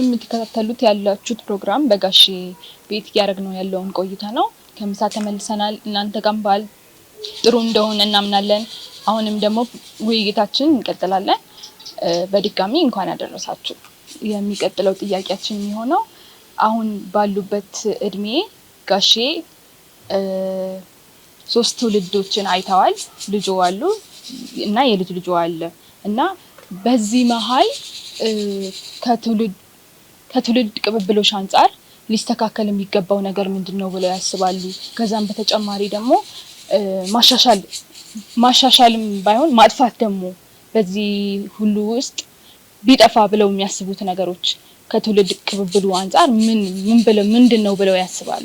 አሁንም የምትከታተሉት ያላችሁት ፕሮግራም በጋሼ ቤት ያደረግነው ያለውን ቆይታ ነው። ከምሳ ተመልሰናል። እናንተ ጋር ባል ጥሩ እንደሆነ እናምናለን። አሁንም ደግሞ ውይይታችን እንቀጥላለን። በድጋሚ እንኳን ያደረሳችሁ። የሚቀጥለው ጥያቄያችን የሚሆነው አሁን ባሉበት እድሜ ጋሼ 3 ትውልዶችን አይተዋል። ልጆ አሉ እና የልጅ ልጆ አለ እና በዚህ መሃል ከትውልድ ቅብብሎሽ አንፃር ሊስተካከል የሚገባው ነገር ምንድነው ብለው ያስባሉ? ከዛም በተጨማሪ ደግሞ ማሻሻልም ባይሆን ማጥፋት ደግሞ በዚህ ሁሉ ውስጥ ቢጠፋ ብለው የሚያስቡት ነገሮች ከትውልድ ቅብብሉ አንፃር ምንድነው ብለው ያስባሉ?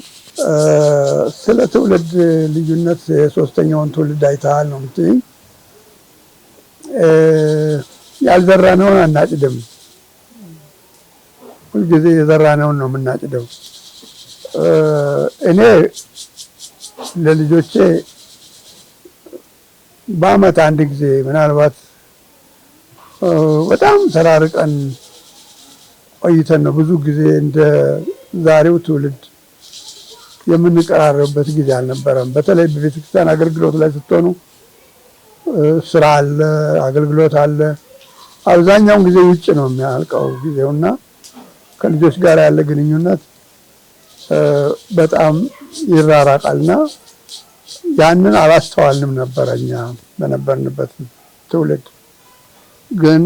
ስለ ትውልድ ልዩነት የሶስተኛውን ትውልድ አይተሃል ነው የምትይኝ? ያልዘራነውን አናጭድም። ሁልጊዜ የዘራነውን ነው የምናጭደው። እኔ ለልጆቼ በአመት አንድ ጊዜ ምናልባት በጣም ተራርቀን ቆይተን ነው ብዙ ጊዜ እንደ ዛሬው ትውልድ የምንቀራረብበት ጊዜ አልነበረም። በተለይ በቤተክርስቲያን አገልግሎት ላይ ስትሆኑ ስራ አለ፣ አገልግሎት አለ። አብዛኛውን ጊዜ ውጭ ነው የሚያልቀው ጊዜውና ከልጆች ጋር ያለ ግንኙነት በጣም ይራራቃልና ያንን አላስተዋልንም ነበርኛ በነበርንበት ትውልድ። ግን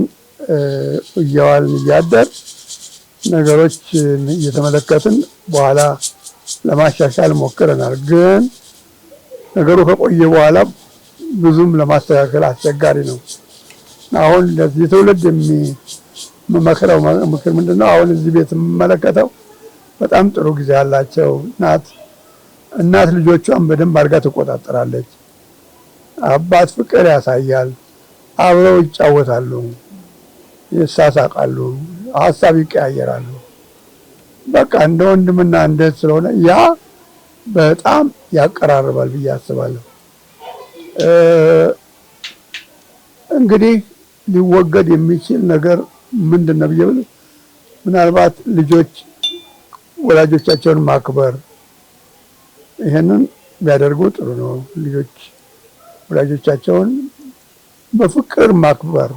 እያዋልን እያደር ነገሮች እየተመለከትን በኋላ ለማሻሻል ሞክረናል። ግን ነገሩ ከቆየ በኋላ ብዙም ለማስተካከል አስቸጋሪ ነው። አሁን ለዚህ ትውልድ የሚመክረው ምክር ምንድነው? አሁን እዚህ ቤት የምመለከተው በጣም ጥሩ ጊዜ ያላቸው እናት ልጆቿን በደንብ አድርጋ ትቆጣጠራለች። አባት ፍቅር ያሳያል። አብረው ይጫወታሉ፣ ይሳሳቃሉ፣ ሀሳብ ይቀያየራሉ። በቃ እንደ ወንድምና እንደ እህት ስለሆነ ያ በጣም ያቀራርባል ብዬ አስባለሁ። እንግዲህ ሊወገድ የሚችል ነገር ምንድነው ብዬ ምናልባት ልጆች ወላጆቻቸውን ማክበር፣ ይሄንን ቢያደርጉ ጥሩ ነው። ልጆች ወላጆቻቸውን በፍቅር ማክበር፣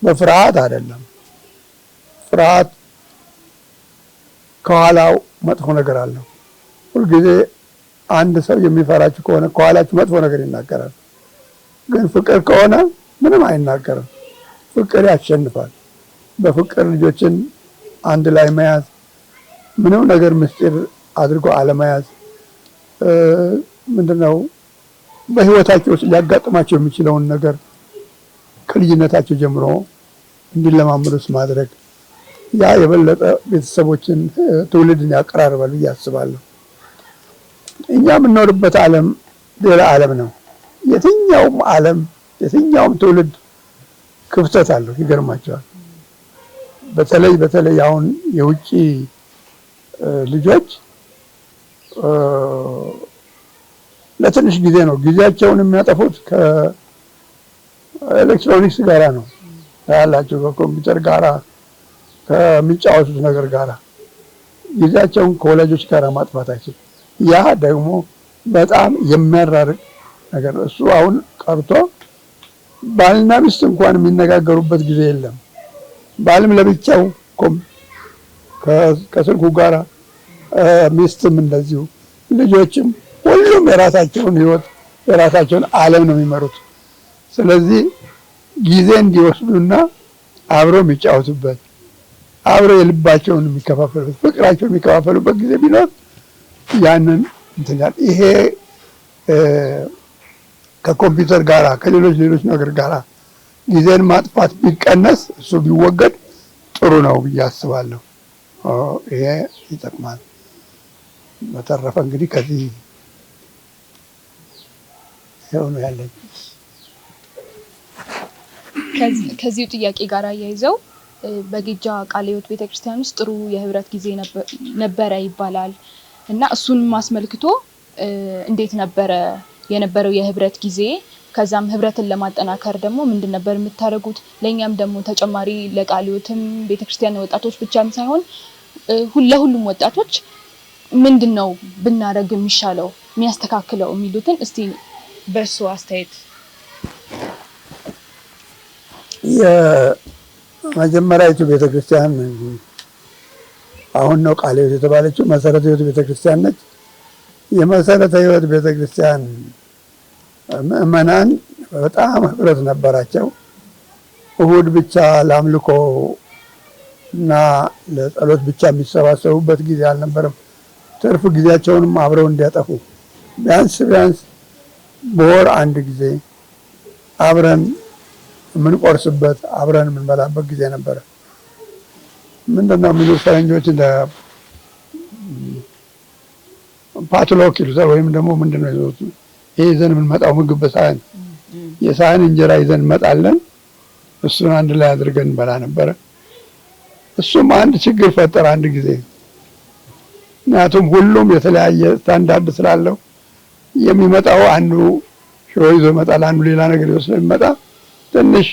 በፍርሃት አይደለም። ፍርሃት ከኋላው መጥፎ ነገር አለው። ሁልጊዜ አንድ ሰው የሚፈራችሁ ከሆነ ከኋላችሁ መጥፎ ነገር ይናገራል። ግን ፍቅር ከሆነ ምንም አይናገርም። ፍቅር ያሸንፋል። በፍቅር ልጆችን አንድ ላይ መያዝ፣ ምንም ነገር ምስጢር አድርጎ አለመያዝ፣ ምንድነው በህይወታቸው ውስጥ ሊያጋጥማቸው የሚችለውን ነገር ከልጅነታቸው ጀምሮ እንዲለማመዱስ ማድረግ፣ ያ የበለጠ ቤተሰቦችን ትውልድን ያቀራርባል ብዬ አስባለሁ። እኛ የምንኖርበት ዓለም ሌላ ዓለም ነው። የትኛውም ትውልድ ክፍተት አለው። ይገርማቸዋል። በተለይ አሁን የውጭ ልጆች ለትንሽ ጊዜ ነው ጊዜያቸውን የሚያጠፉት ከኤሌክትሮኒክስ ጋራ ነው ያላቸው፣ ከኮምፒውተር ጋራ ከሚጫወቱት ነገር ጋራ ጊዜያቸውን ከወላጆች ጋራ ማጥፋታቸው፣ ያ ደግሞ በጣም የሚያራርቅ ነገር ነው። እሱ አሁን ቀርቶ ባልና ሚስት እንኳን የሚነጋገሩበት ጊዜ የለም። ባልም ለብቻው ከስልኩ ጋራ፣ ሚስትም እንደዚሁ፣ ልጆችም ሁሉም የራሳቸውን ህይወት የራሳቸውን ዓለም ነው የሚመሩት። ስለዚህ ጊዜ እንዲወስዱና አብረው የሚጫወቱበት፣ አብረው የልባቸውን የሚከፋፈሉበት፣ ፍቅራቸውን የሚከፋፈሉበት ጊዜ ቢኖር ያንን እንትናል። ይሄ ከኮምፒውተር ጋራ ከሌሎች ነገር ጋራ ጊዜን ማጥፋት ቢቀነስ፣ እሱ ቢወገድ ጥሩ ነው ብዬ አስባለሁ። ይሄ ይጠቅማል። በተረፈ እንግዲህ ነው ያለኝ። ከዚሁ ጥያቄ ጋር አያይዘው በጌጃ ቃለ ሕይወት ቤተክርስቲያን ውስጥ ጥሩ የህብረት ጊዜ ነበረ ይባላል እና እሱን ማስመልክቶ እንዴት ነበረ የነበረው የህብረት ጊዜ? ከዛም ህብረትን ለማጠናከር ደግሞ ምንድን ነበር የምታደርጉት? ለኛም ደግሞ ተጨማሪ ለቃልዮትም ቤተክርስቲያን ወጣቶች ብቻም ሳይሆን ለሁሉም ወጣቶች ምንድነው ብናረግ የሚሻለው የሚያስተካክለው የሚሉትን እስቲ በእርሶ አስተያየት። የመጀመሪያዊቱ ቤተክርስቲያን አሁን ነው ቃልዮት የተባለችው መሰረተ ህይወት ቤተክርስቲያን ነች። የመሰረተ ህይወት ቤተክርስቲያን ምእመናን በጣም ህብረት ነበራቸው። እሁድ ብቻ ለአምልኮ እና ለጸሎት ብቻ የሚሰባሰቡበት ጊዜ አልነበረም። ትርፍ ጊዜያቸውንም አብረው እንዲያጠፉ ቢያንስ በወር አንድ ጊዜ አብረን የምንቆርስበት አብረን የምንበላበት ጊዜ ነበረ። ምንድነው የሚሉት ፈረንጆች እንደ ፓትሎክ ይሉታል፣ ወይም ደግሞ ምንድነው ይሉት ይሄ ይዘን የምንመጣው ምግብ በሳህን የሳህን እንጀራ ይዘን እንመጣለን። እሱን አንድ ላይ አድርገን እንበላ ነበረ። እሱም አንድ ችግር ፈጠረ አንድ ጊዜ። ምክንያቱም ሁሉም የተለያየ ስታንዳርድ ስላለው የሚመጣው አንዱ ሽሮ ይዞ ይመጣል፣ አንዱ ሌላ ነገር ይዞ ስለሚመጣ ትንሽ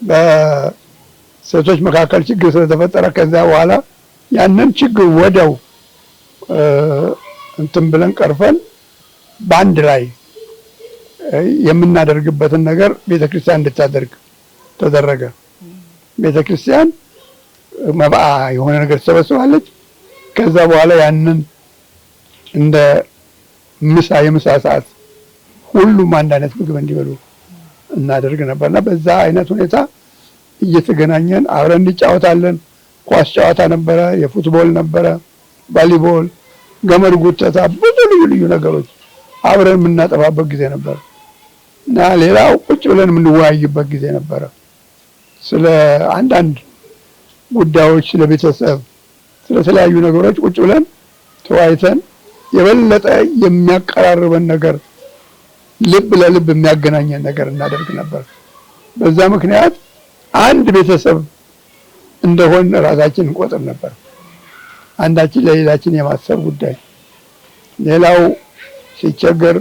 በሴቶች መካከል ችግር ስለተፈጠረ ከዛ በኋላ ያንን ችግር ወዲያው እንትን ብለን ቀርፈን በአንድ ላይ የምናደርግበትን ነገር ቤተክርስቲያን እንድታደርግ ተደረገ። ቤተክርስቲያን መብአ የሆነ ነገር ተሰበስባለች። ከዛ በኋላ ያንን እንደ የምሳ ሰዓት ሁሉም አንድ አይነት ምግብ እንዲበሉ እናደርግ ነበርና በዛ አይነት ሁኔታ እየተገናኘን አብረን እንጫወታለን። ኳስ ጨዋታ ነበረ፣ የፉትቦል ነበረ፣ ቫሊቦል፣ ገመድ ጉተታ፣ ብዙ ልዩ ነገሮች አብረን የምናጠፋበት ጊዜ ነበር እና ሌላው ቁጭ ብለን የምንወያይበት ጊዜ ነበረ። ስለ አንዳንድ ጉዳዮች፣ ስለ ቤተሰብ፣ ስለተለያዩ ነገሮች ቁጭ ብለን ተወያይተን የበለጠ የሚያቀራርበን ነገር፣ ልብ ለልብ የሚያገናኘን ነገር እናደርግ ነበር። በዛ ምክንያት አንድ ቤተሰብ እንደሆን ራሳችን እንቆጥር ነበር። አንዳችን ለሌላችን የማሰብ ጉዳይ፣ ሌላው ሲቸገር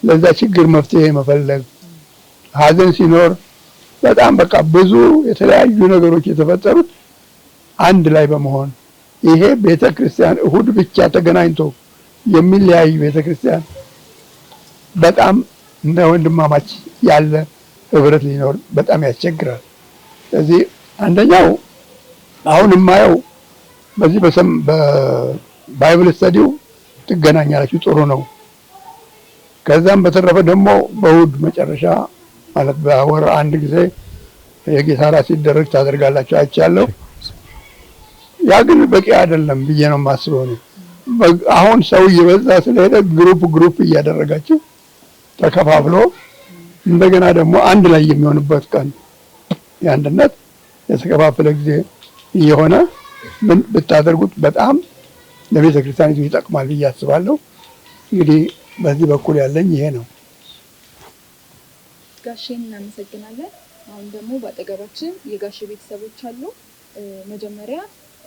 ለዛ ችግር መፍትሄ መፈለግ፣ ሀዘን ሲኖር በጣም በቃ ብዙ የተለያዩ ነገሮች የተፈጠሩት አንድ ላይ በመሆን ይሄ ቤተክርስቲያን እሁድ ብቻ ተገናኝቶ የሚለያይ ቤተክርስቲያን በጣም እንደ ወንድማማች ያለ ህብረት ሊኖር በጣም ያስቸግራል። ስለዚህ አንደኛው አሁን የማየው በዚህ በባይብል ስተዲው ትገናኛላችሁ፣ ጥሩ ነው። ከዛም በተረፈ ደግሞ በእሁድ መጨረሻ ማለት በወር አንድ ጊዜ የጌታ ራት ሲደረግ ታደርጋላችሁ አይቻለሁ። ያ ግን በቂ አይደለም ብዬ ነው የማስበው ነው። አሁን ሰው እየበዛ ስለሄደ ግሩፕ እያደረጋችሁ ተከፋፍሎ እንደገና ደግሞ አንድ ላይ የሚሆንበት ቀን የአንድነት የተከፋፈለ ጊዜ እየሆነ ምን ብታደርጉት በጣም ለቤተ ክርስቲያኒቱ ይጠቅማል ብዬ አስባለሁ። እንግዲህ በዚህ በኩል ያለኝ ይሄ ነው። ጋሼን እናመሰግናለን። አሁን ደግሞ በአጠገባችን የጋሼ ቤተሰቦች አሉ። መጀመሪያ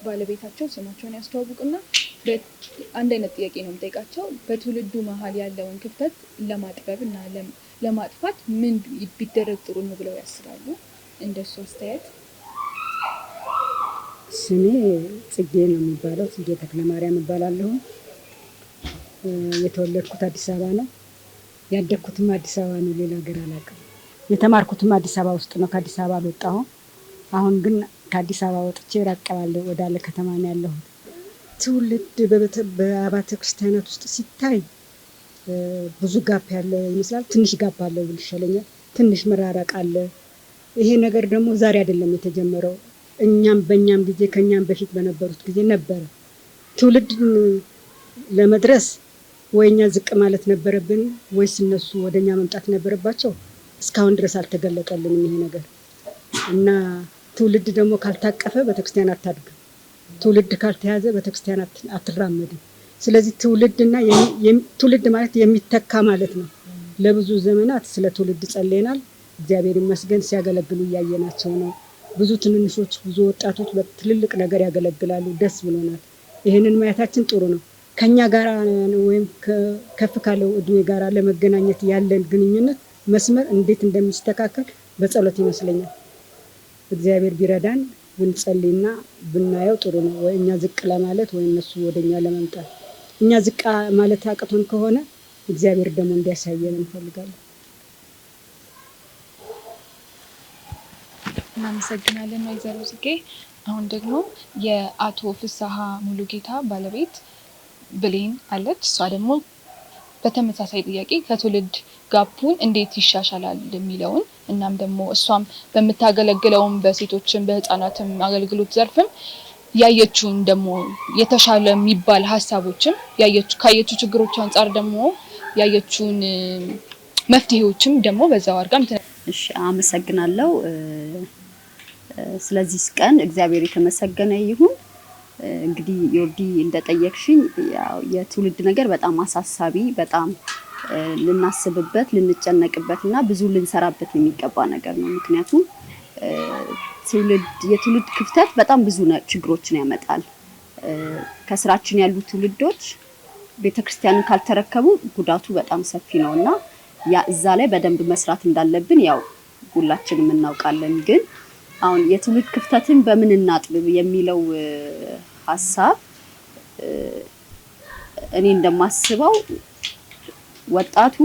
ባለቤታቸው ስማቸውን ያስተዋውቁና አንድ አይነት ጥያቄ ነው የምጠይቃቸው። በትውልዱ መሀል ያለውን ክፍተት ለማጥበብ እና ለማጥፋት ምን ቢደረግ ጥሩ ነው ብለው ያስባሉ? እንደሱ አስተያየት። ስሜ ጽጌ ነው የሚባለው። ጽጌ ተክለማርያም እባላለሁ። የተወለድኩት አዲስ አበባ ነው። ያደግኩትም አዲስ አበባ ነው። ሌላ ሀገር አላውቅም። የተማርኩትም አዲስ አበባ ውስጥ ነው። ከአዲስ አበባ አልወጣሁም። አሁን ግን ከአዲስ አበባ ወጥቼ ራቅ ወዳለ ከተማ ነው ያለሁት። ትውልድ በአብያተ ክርስቲያናት ውስጥ ሲታይ ብዙ ጋፕ ያለ ይመስላል። ትንሽ ጋፕ አለ ብል ይሻለኛል። ትንሽ መራራቅ አለ። ይሄ ነገር ደግሞ ዛሬ አይደለም የተጀመረው። በእኛም ጊዜ ከኛም በፊት በነበሩት ጊዜ ነበረ። ትውልድ ለመድረስ ወይኛ ዝቅ ማለት ነበረብን ወይስ እነሱ ወደኛ መምጣት ነበረባቸው? እስካሁን ድረስ አልተገለጠልንም ይሄ ነገር እና ትውልድ ደግሞ ካልታቀፈ ቤተክርስቲያን አታድግም። ትውልድ ካልተያዘ ቤተክርስቲያን አትራመድም። ስለዚህ ትውልድ ማለት የሚተካ ማለት ነው። ለብዙ ዘመናት ስለ ትውልድ ጸልየናል። እግዚአብሔር ይመስገን ሲያገለግሉ እያየናቸው ነው። ብዙ ትንንሾች፣ ብዙ ወጣቶች በትልልቅ ነገር ያገለግላሉ። ደስ ብሎናል። ይህንን ማየታችን ጥሩ ነው። ከኛ ጋር ወይም ከፍ ካለው እድሜ ጋር ለመገናኘት ያለን ግንኙነት መስመር እንዴት እንደሚስተካከል በጸሎት ይመስለኛል። እግዚአብሔር ቢረዳን ብንጸልይና ብናየው ጥሩ ነው። ወይ እኛ ዝቅ ለማለት ወይ እነሱ ወደኛ ለመምጣት። እኛ ዝቅ ማለት አቅቶን ከሆነ እግዚአብሔር ደግሞ እንዲያሳየን እንፈልጋለን። እናመሰግናለን ወይዘሮ ጽጌ። አሁን ደግሞ የአቶ ፍስሐ ሙሉጌታ ባለቤት ብሌን አለች። እሷ ደግሞ በተመሳሳይ ጥያቄ ከትውልድ ጋፑን እንዴት ይሻሻላል የሚለውን እናም ደግሞ እሷም በምታገለግለውም በሴቶችም በህፃናትም አገልግሎት ዘርፍም ያየችውን ደግሞ የተሻለ የሚባል ሀሳቦችም ካየችው ችግሮች አንጻር ደግሞ ያየችውን መፍትሄዎችም ደግሞ በዛው አድርጋም እሺ አመሰግናለሁ። ስለዚህ ቀን እግዚአብሔር የተመሰገነ ይሁን። እንግዲህ ዮርዲ እንደጠየቅሽኝ ያው የትውልድ ነገር በጣም አሳሳቢ በጣም ልናስብበት ልንጨነቅበትና ብዙ ልንሰራበት የሚገባ ነገር ነው። ምክንያቱም የትውልድ ክፍተት በጣም ብዙ ችግሮችን ያመጣል። ከስራችን ያሉ ትውልዶች ቤተክርስቲያንን ካልተረከቡ ጉዳቱ በጣም ሰፊ ነውና ያ እዛ ላይ በደንብ መስራት እንዳለብን ያው ሁላችንም እናውቃለን። ግን አሁን የትውልድ ክፍተትን በምን እናጥብ የሚለው ሐሳብ እኔ እንደማስበው ወጣቱ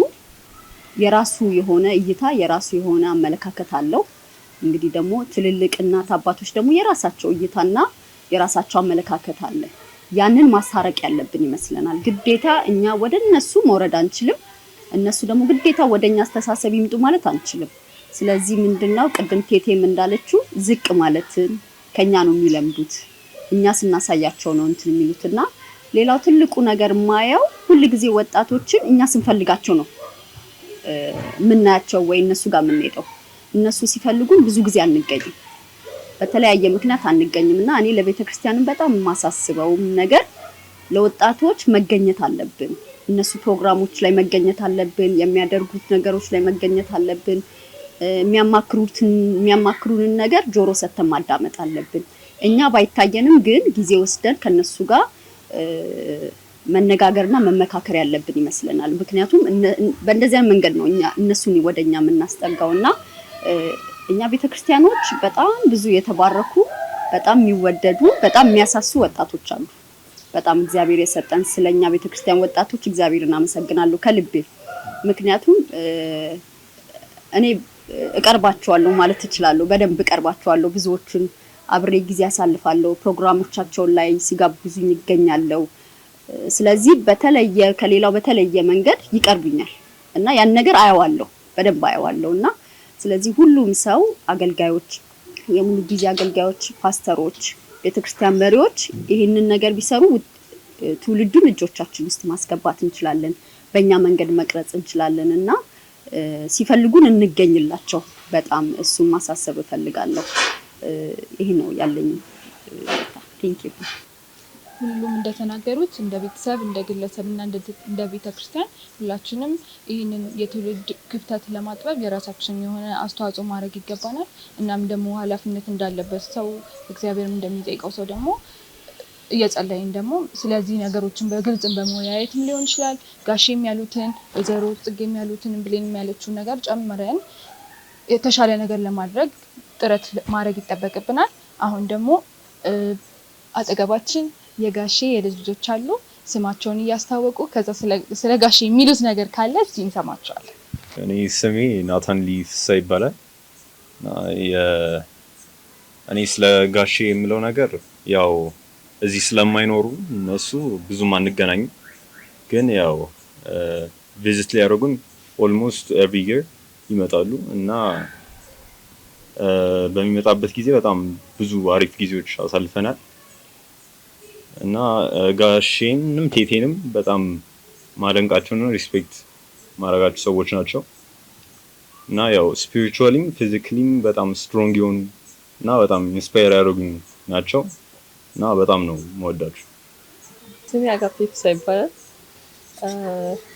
የራሱ የሆነ እይታ የራሱ የሆነ አመለካከት አለው። እንግዲህ ደግሞ ትልልቅ እናት አባቶች ደግሞ የራሳቸው እይታና የራሳቸው አመለካከት አለ። ያንን ማሳረቅ ያለብን ይመስለናል። ግዴታ እኛ ወደ እነሱ መውረድ አንችልም፣ እነሱ ደግሞ ግዴታ ወደኛ አስተሳሰብ ይምጡ ማለት አንችልም። ስለዚህ ምንድነው ቅድም ቴቴም እንዳለችው ዝቅ ማለትን ከኛ ነው የሚለምዱት፣ እኛ ስናሳያቸው ነው እንትን የሚሉትና ሌላው ትልቁ ነገር ማየው ሁሉ ጊዜ ወጣቶችን እኛ ስንፈልጋቸው ነው ምናያቸው ወይ እነሱ ጋር የምንሄደው። እነሱ ሲፈልጉን ብዙ ጊዜ አንገኝም፣ በተለያየ ምክንያት አንገኝምና እኔ ለቤተክርስቲያንም በጣም ማሳስበው ነገር ለወጣቶች መገኘት አለብን። እነሱ ፕሮግራሞች ላይ መገኘት አለብን፣ የሚያደርጉት ነገሮች ላይ መገኘት አለብን። የሚያማክሩንን ነገር ጆሮ ሰተን ማዳመጥ አለብን። እኛ ባይታየንም ግን ጊዜ ወስደን ከነሱ ጋር መነጋገርና መመካከር ያለብን ይመስለናል። ምክንያቱም በእንደዚያ መንገድ ነው እነሱን ወደኛ የምናስጠጋውና እኛ ቤተክርስቲያኖች በጣም ብዙ የተባረኩ በጣም የሚወደዱ በጣም የሚያሳሱ ወጣቶች አሉ። በጣም እግዚአብሔር የሰጠን ስለኛ ቤተክርስቲያን ወጣቶች እግዚአብሔርን አመሰግናለሁ ከልቤ። ምክንያቱም እኔ እቀርባቸዋለሁ ማለት እችላለሁ፣ በደንብ እቀርባቸዋለሁ። ብዙዎችን አብሬ ጊዜ አሳልፋለሁ፣ ፕሮግራሞቻቸው ላይ ሲጋብዙኝ ይገኛለሁ። ስለዚህ ከሌላው በተለየ መንገድ ይቀርቡኛል እና ያን ነገር አየዋለሁ፣ በደንብ አየዋለሁና ስለዚህ ሁሉም ሰው አገልጋዮች፣ የሙሉ ጊዜ አገልጋዮች፣ ፓስተሮች፣ ቤተክርስቲያን መሪዎች ይሄንን ነገር ቢሰሩ ትውልዱን እጆቻችን ውስጥ ማስገባት እንችላለን፣ በእኛ መንገድ መቅረጽ እንችላለንና ሲፈልጉን እንገኝላቸው። በጣም እሱን ማሳሰብ እፈልጋለሁ። ይሄ ነው ያለኝ። ቴንክ ዩ። ሁሉም እንደተናገሩት እንደ ቤተሰብ እንደ ግለሰብና እንደ ቤተክርስቲያን ሁላችንም ይህንን የትውልድ ክፍተት ለማጥበብ የራሳችን የሆነ አስተዋጽኦ ማድረግ ይገባናል። እናም ደግሞ ኃላፊነት እንዳለበት ሰው እግዚአብሔርም እንደሚጠይቀው ሰው ደግሞ እየጸለይን ደግሞ ስለዚህ ነገሮችን በግልጽም በመወያየትም ሊሆን ይችላል። ጋሼም ያሉትን ወይዘሮ ጽጌም ያሉትን ብሌንም ያለችውን ነገር ጨምረን የተሻለ ነገር ለማድረግ ጥረት ማድረግ ይጠበቅብናል። አሁን ደግሞ አጠገባችን የጋሼ የልጅ ልጆች አሉ። ስማቸውን እያስታወቁ ከዛ ስለ ጋሼ የሚሉት ነገር ካለ እስቲ እንሰማቸዋለን። እኔ ስሜ ናታን ሊፍሳ ይባላል። እኔ ስለ ጋሼ የምለው ነገር ያው እዚህ ስለማይኖሩ እነሱ ብዙም አንገናኝም፣ ግን ያው ቪዚት ሊያደርጉን ኦልሞስት ኤቭሪ ይር ይመጣሉ እና በሚመጣበት ጊዜ በጣም ብዙ አሪፍ ጊዜዎች አሳልፈናል እና ጋሼንም ቴቴንም በጣም ማደንቃቸውና ሪስፔክት ማድረጋቸው ሰዎች ናቸው እና ያው ስፒሪቹዋሊም ፊዚካሊም በጣም ስትሮንግ የሆኑ እና በጣም ኢንስፓየር ያደርጉኝ ናቸው እና በጣም ነው የምወዳቸው። ስሜ አጋፔ ፍሳ ይባላል።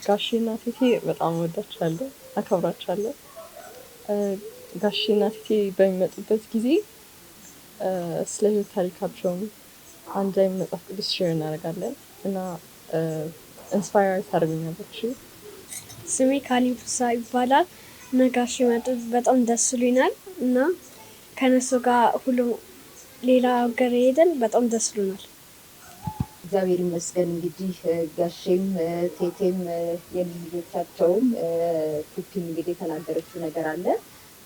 ጋሼና ቴቴ በጣም እወዳቸዋለሁ፣ አከብራቸዋለሁ። ጋሼና ቴቴ በሚመጡበት ጊዜ ስለ ህይወት ታሪካቸውም አንድ ላይ መጽሐፍ ቅዱስ ሼር እናደርጋለን እና ኢንስፓየር ታደርጉኛለች። ስሜ ካሊፉሳ ይባላል። ነጋሽ መጡ በጣም ደስ ይሉናል እና ከነሱ ጋር ሁሉ ሌላ ሀገር ሄደን በጣም ደስ ይሉናል። እግዚአብሔር ይመስገን። እንግዲህ ጋሼም ቴቴም የልጆቻቸውም ፑፒም እንግዲህ የተናገረችው ነገር አለ።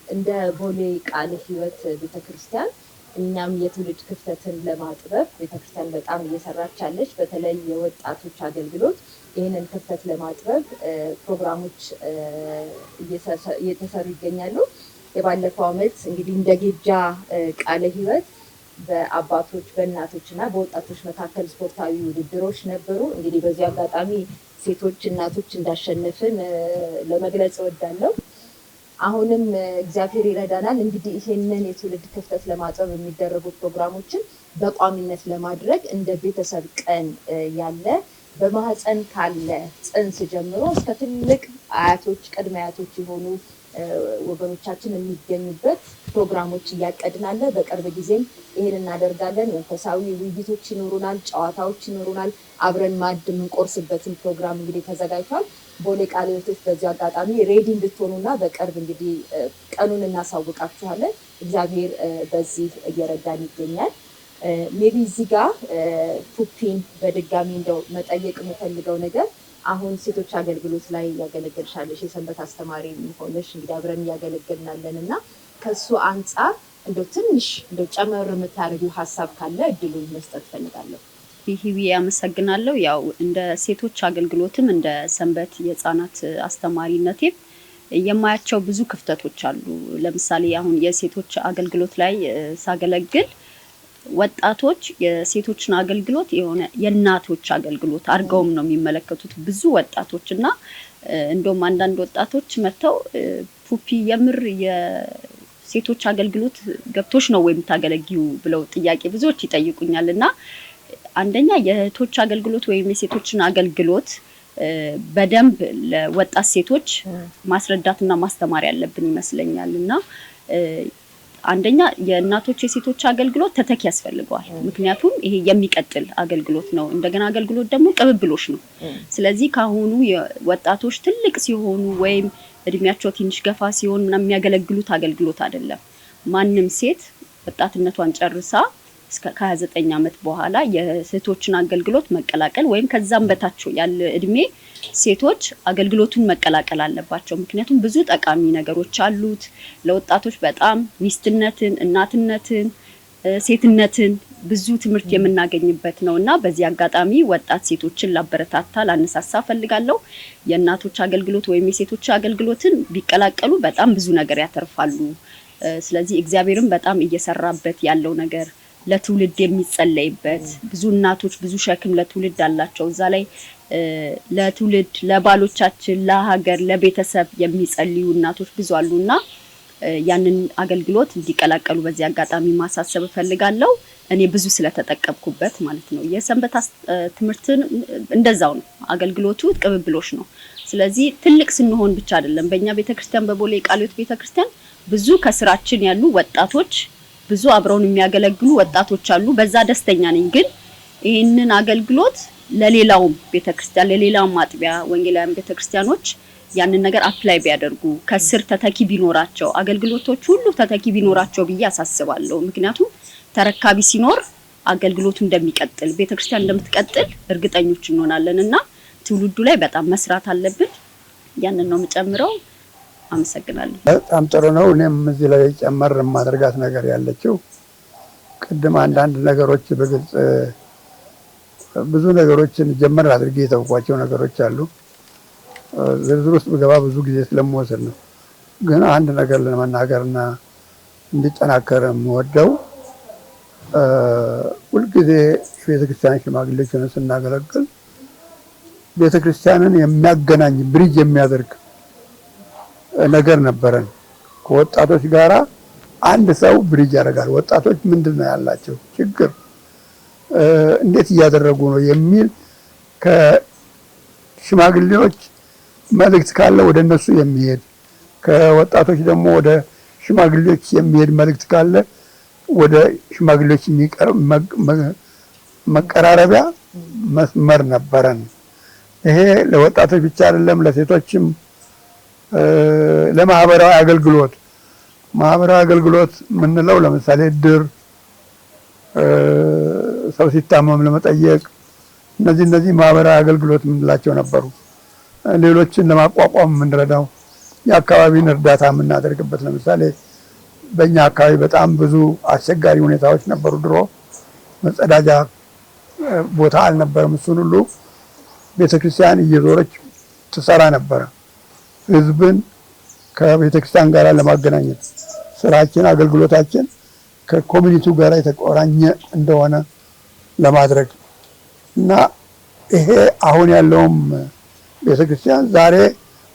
እንደ ቦሌ ቃለ ሕይወት ቤተክርስቲያን እኛም የትውልድ ክፍተትን ለማጥበብ ቤተክርስቲያን በጣም እየሰራች ያለች፣ በተለይ የወጣቶች አገልግሎት ይህንን ክፍተት ለማጥበብ ፕሮግራሞች እየተሰሩ ይገኛሉ። የባለፈው ዓመት እንግዲህ እንደ ጌጃ ቃለ ሕይወት በአባቶች በእናቶች እና በወጣቶች መካከል ስፖርታዊ ውድድሮች ነበሩ። እንግዲህ በዚህ አጋጣሚ ሴቶች እናቶች እንዳሸነፍን ለመግለጽ እወዳለሁ። አሁንም እግዚአብሔር ይረዳናል። እንግዲህ ይሄንን የትውልድ ክፍተት ለማጥበብ የሚደረጉ ፕሮግራሞችን በቋሚነት ለማድረግ እንደ ቤተሰብ ቀን ያለ በማህፀን ካለ ጽንስ ጀምሮ እስከ ትልቅ አያቶች ቅድመ አያቶች የሆኑ ወገኖቻችን የሚገኙበት ፕሮግራሞች እያቀድናለ። በቅርብ ጊዜም ይሄን እናደርጋለን። መንፈሳዊ ውይይቶች ይኖሩናል፣ ጨዋታዎች ይኖሩናል። አብረን ማዕድ የምንቆርስበትን ፕሮግራም እንግዲህ ተዘጋጅቷል። ቦሌ ቃለ ሕይወቶች በዚህ አጋጣሚ ሬዲ እንድትሆኑና በቅርብ እንግዲህ ቀኑን እናሳውቃችኋለን። እግዚአብሔር በዚህ እየረዳን ይገኛል። ሜቢ እዚህ ጋር ፑፒን በድጋሚ እንደው መጠየቅ የምፈልገው ነገር አሁን ሴቶች አገልግሎት ላይ ያገለገልሻለሽ፣ የሰንበት አስተማሪ ሆነሽ እንግዲህ አብረን እያገለገልናለን እና ከሱ አንጻር እንደው ትንሽ እንደው ጨመር የምታደርጊው ሀሳብ ካለ እድሉን መስጠት ፈልጋለሁ። ይሄ ያመሰግናለሁ። ያው እንደ ሴቶች አገልግሎትም እንደ ሰንበት የህፃናት አስተማሪነቴም የማያቸው ብዙ ክፍተቶች አሉ። ለምሳሌ አሁን የሴቶች አገልግሎት ላይ ሳገለግል ወጣቶች የሴቶችን አገልግሎት የሆነ የእናቶች አገልግሎት አድርገውም ነው የሚመለከቱት ብዙ ወጣቶች እና እንደውም አንዳንድ ወጣቶች መጥተው ፑፒ የምር የሴቶች አገልግሎት ገብቶሽ ነው ወይም ታገለጊው ብለው ጥያቄ ብዙዎች ይጠይቁኛል። እና አንደኛ የእህቶች አገልግሎት ወይም የሴቶችን አገልግሎት በደንብ ለወጣት ሴቶች ማስረዳትና ማስተማር ያለብን ይመስለኛል። እና አንደኛ የእናቶች የሴቶች አገልግሎት ተተኪ ያስፈልገዋል። ምክንያቱም ይሄ የሚቀጥል አገልግሎት ነው። እንደገና አገልግሎት ደግሞ ቅብብሎሽ ነው። ስለዚህ ካሁኑ ወጣቶች ትልቅ ሲሆኑ ወይም እድሜያቸው ትንሽ ገፋ ሲሆን ምናምን የሚያገለግሉት አገልግሎት አይደለም። ማንም ሴት ወጣትነቷን ጨርሳ እስከ 29 ዓመት በኋላ የሴቶችን አገልግሎት መቀላቀል ወይም ከዛም በታች ያለ እድሜ ሴቶች አገልግሎቱን መቀላቀል አለባቸው። ምክንያቱም ብዙ ጠቃሚ ነገሮች አሉት ለወጣቶች በጣም ሚስትነትን፣ እናትነትን፣ ሴትነትን ብዙ ትምህርት የምናገኝበት ነውና በዚህ አጋጣሚ ወጣት ሴቶችን ላበረታታ ላነሳሳ ፈልጋለሁ። የእናቶች አገልግሎት ወይም የሴቶች አገልግሎትን ቢቀላቀሉ በጣም ብዙ ነገር ያተርፋሉ። ስለዚህ እግዚአብሔርም በጣም እየሰራበት ያለው ነገር ለትውልድ የሚጸለይበት ብዙ እናቶች ብዙ ሸክም ለትውልድ አላቸው። እዛ ላይ ለትውልድ ለባሎቻችን፣ ለሀገር፣ ለቤተሰብ የሚጸልዩ እናቶች ብዙ አሉና ያንን አገልግሎት እንዲቀላቀሉ በዚህ አጋጣሚ ማሳሰብ እፈልጋለሁ። እኔ ብዙ ስለተጠቀምኩበት ማለት ነው። የሰንበት ትምህርትን እንደዛው ነው። አገልግሎቱ ቅብብሎሽ ነው። ስለዚህ ትልቅ ስንሆን ብቻ አይደለም። በእኛ ቤተክርስቲያን በቦሌ ቃለ ሕይወት ቤተክርስቲያን ብዙ ከስራችን ያሉ ወጣቶች ብዙ አብረውን የሚያገለግሉ ወጣቶች አሉ። በዛ ደስተኛ ነኝ። ግን ይህንን አገልግሎት ለሌላውም ቤተክርስቲያን ለሌላውም አጥቢያ ወንጌላውያን ቤተክርስቲያኖች ያንን ነገር አፕላይ ቢያደርጉ ከስር ተተኪ ቢኖራቸው አገልግሎቶች ሁሉ ተተኪ ቢኖራቸው ብዬ አሳስባለሁ። ምክንያቱም ተረካቢ ሲኖር አገልግሎቱ እንደሚቀጥል ቤተክርስቲያን እንደምትቀጥል እርግጠኞች እንሆናለንና ትውልዱ ላይ በጣም መስራት አለብን። ያንን ነው የምጨምረው። አመሰግናለሁ። በጣም ጥሩ ነው። እኔም እዚህ ላይ ጨመር ማድረጋት ነገር ያለችው ቅድም አንዳንድ ነገሮች በግልጽ ብዙ ነገሮችን ጀመር አድርጌ የተውኳቸው ነገሮች አሉ። ዝርዝር ውስጥ ብገባ ብዙ ጊዜ ስለምወስድ ነው። ግን አንድ ነገር ለመናገርና እንዲጠናከር የምወደው ሁልጊዜ ቤተክርስቲያን ሽማግሌዎችን ስናገለግል ቤተክርስቲያንን የሚያገናኝ ብሪጅ የሚያደርግ ነገር ነበረን። ከወጣቶች ጋራ አንድ ሰው ብሪጅ ያደርጋል። ወጣቶች ምንድነው ያላቸው ችግር፣ እንዴት እያደረጉ ነው የሚል ከሽማግሌዎች መልእክት ካለ ወደ እነሱ የሚሄድ ከወጣቶች ደግሞ ወደ ሽማግሌዎች የሚሄድ መልእክት ካለ ወደ ሽማግሌዎች የሚቀርብ መቀራረቢያ መስመር ነበረን። ይሄ ለወጣቶች ብቻ አይደለም፣ ለሴቶችም ለማህበራዊ አገልግሎት የምንለው ለምሳሌ ድር፣ ሰው ሲታመም ለመጠየቅ እነዚህ ማህበራዊ አገልግሎት የምንላቸው ነበሩ። ሌሎችን ለማቋቋም የምንረዳው የአካባቢን እርዳታ የምናደርግበት ለምሳሌ በእኛ አካባቢ በጣም ብዙ አስቸጋሪ ሁኔታዎች ነበሩ። ድሮ መጸዳጃ ቦታ አልነበረም። እሱን ሁሉ ቤተክርስቲያን እየዞረች ትሰራ ነበረ። ህዝብን ከቤተክርስቲያን ጋር ለማገናኘት ስራችን፣ አገልግሎታችን ከኮሚኒቲው ጋር የተቆራኘ እንደሆነ ለማድረግ እና ይሄ አሁን ያለውም ቤተክርስቲያን ዛሬ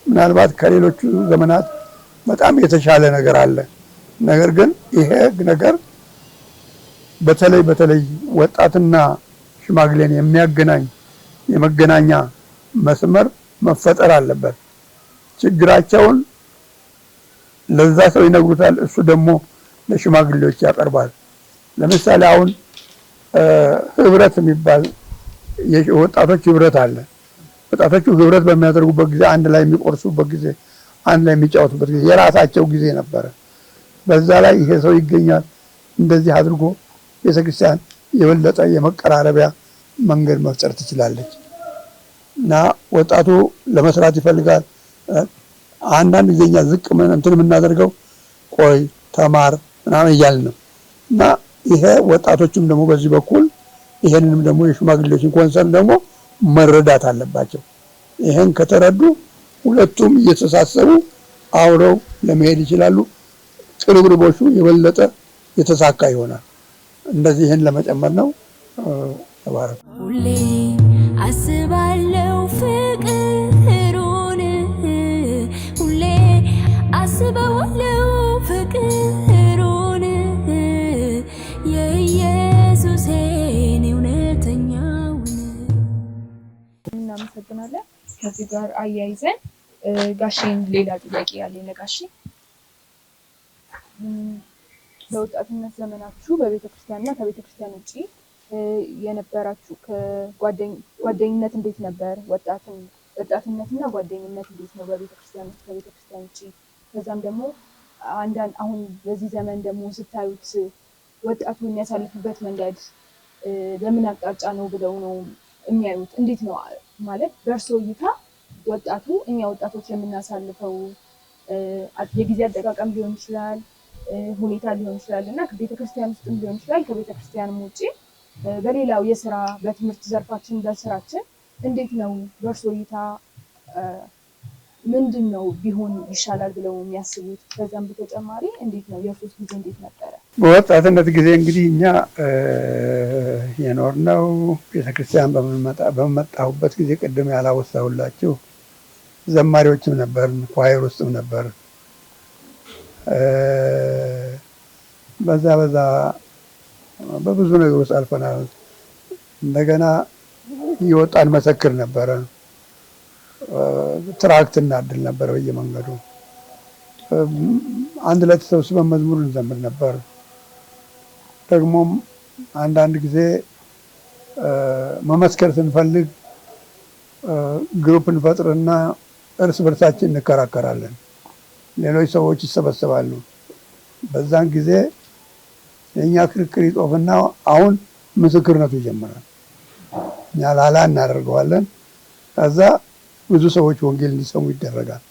ምናልባት ከሌሎቹ ዘመናት በጣም የተሻለ ነገር አለ። ነገር ግን ይሄ ነገር በተለይ ወጣትና ሽማግሌን የሚያገናኝ የመገናኛ መስመር መፈጠር አለበት። ችግራቸውን ለዛ ሰው ይነግሩታል፣ እሱ ደግሞ ለሽማግሌዎች ያቀርባል። ለምሳሌ አሁን ህብረት የሚባል የወጣቶች ህብረት አለ። ወጣቶቹ ህብረት በሚያደርጉበት ጊዜ አንድ ላይ የሚቆርሱበት ጊዜ፣ አንድ ላይ የሚጫወቱበት ጊዜ የራሳቸው ጊዜ ነበረ። በዛ ላይ ይሄ ሰው ይገኛል። እንደዚህ አድርጎ ቤተክርስቲያን የበለጠ የመቀራረቢያ መንገድ መፍጠር ትችላለች እና ወጣቱ ለመስራት ይፈልጋል። አንዳንድ ጊዜኛ ዝቅ እንትን የምናደርገው ቆይ ተማር ምናምን እያልን ነው እና ይሄ ወጣቶችም ደግሞ በዚህ በኩል ይሄንንም ደግሞ የሽማግሌዎችን ኮንሰርን ደግሞ መረዳት አለባቸው። ይሄን ከተረዱ ሁለቱም እየተሳሰቡ አብረው ለመሄድ ይችላሉ። ቅርብርቦሹ የበለጠ የተሳካ ይሆናል። እንደዚህ ይሄን ለመጨመር ነው። ተባረክ። ሁሌ አስባለው ፍቅሩን፣ ሁሌ አስባለው ፍቅሩን፣ የኢየሱስን እውነተኛውን። እናመሰግናለን። ከዚህ ጋር አያይዘን ጋሼን ሌላ ጥያቄ ያለኝ ለጋሼ በወጣትነት ዘመናችሁ በቤተክርስቲያንና ከቤተክርስቲያን ውጪ የነበራችሁ ጓደኝነት እንዴት ነበር? ወጣትነትና ጓደኝነት እንዴት ነው በቤተክርስቲያን ውስጥ ከቤተክርስቲያን ውጪ? ከዛም ደግሞ አሁን በዚህ ዘመን ደግሞ ስታዩት ወጣቱ የሚያሳልፍበት መንገድ በምን አቅጣጫ ነው ብለው ነው የሚያዩት? እንዴት ነው ማለት በእርሶ እይታ ወጣቱ እኛ ወጣቶች የምናሳልፈው የጊዜ አጠቃቀም ሊሆን ይችላል፣ ሁኔታ ሊሆን ይችላል እና ቤተክርስቲያን ውስጥም ሊሆን ይችላል፣ ከቤተክርስቲያንም ውጪ በሌላው የስራ በትምህርት ዘርፋችን በስራችን እንዴት ነው በእርሶ እይታ ምንድን ነው ቢሆን ይሻላል ብለው የሚያስቡት? ከዛም በተጨማሪ እንዴት ነው የእርሶስ ጊዜ እንዴት ነበረ? በወጣትነት ጊዜ እንግዲህ እኛ የኖርነው ቤተክርስቲያን በመጣሁበት ጊዜ ቅድም ያላወሳሁላችሁ ዘማሪዎችም ነበር፣ ኳየር ውስጥም ነበር። በዛ በብዙ ነገር ውስጥ አልፈናል። እንደገና እየወጣን መሰክር ነበረ። ትራክት እናድል ነበር በየመንገዱ። አንድ ላይ ተሰብስበን መዝሙር እንዘምር ነበር። ደግሞም አንዳንድ ጊዜ መመስከር ስንፈልግ ግሩፕ እንፈጥርና እርስ በርሳችን እንከራከራለን። ሌሎች ሰዎች ይሰበሰባሉ። በዛን ጊዜ የኛ ክርክር ይጦፍና አሁን ምስክርነቱ ይጀምራል። እኛ ላላ እናደርገዋለን። ከዛ ብዙ ሰዎች ወንጌል እንዲሰሙ ይደረጋል።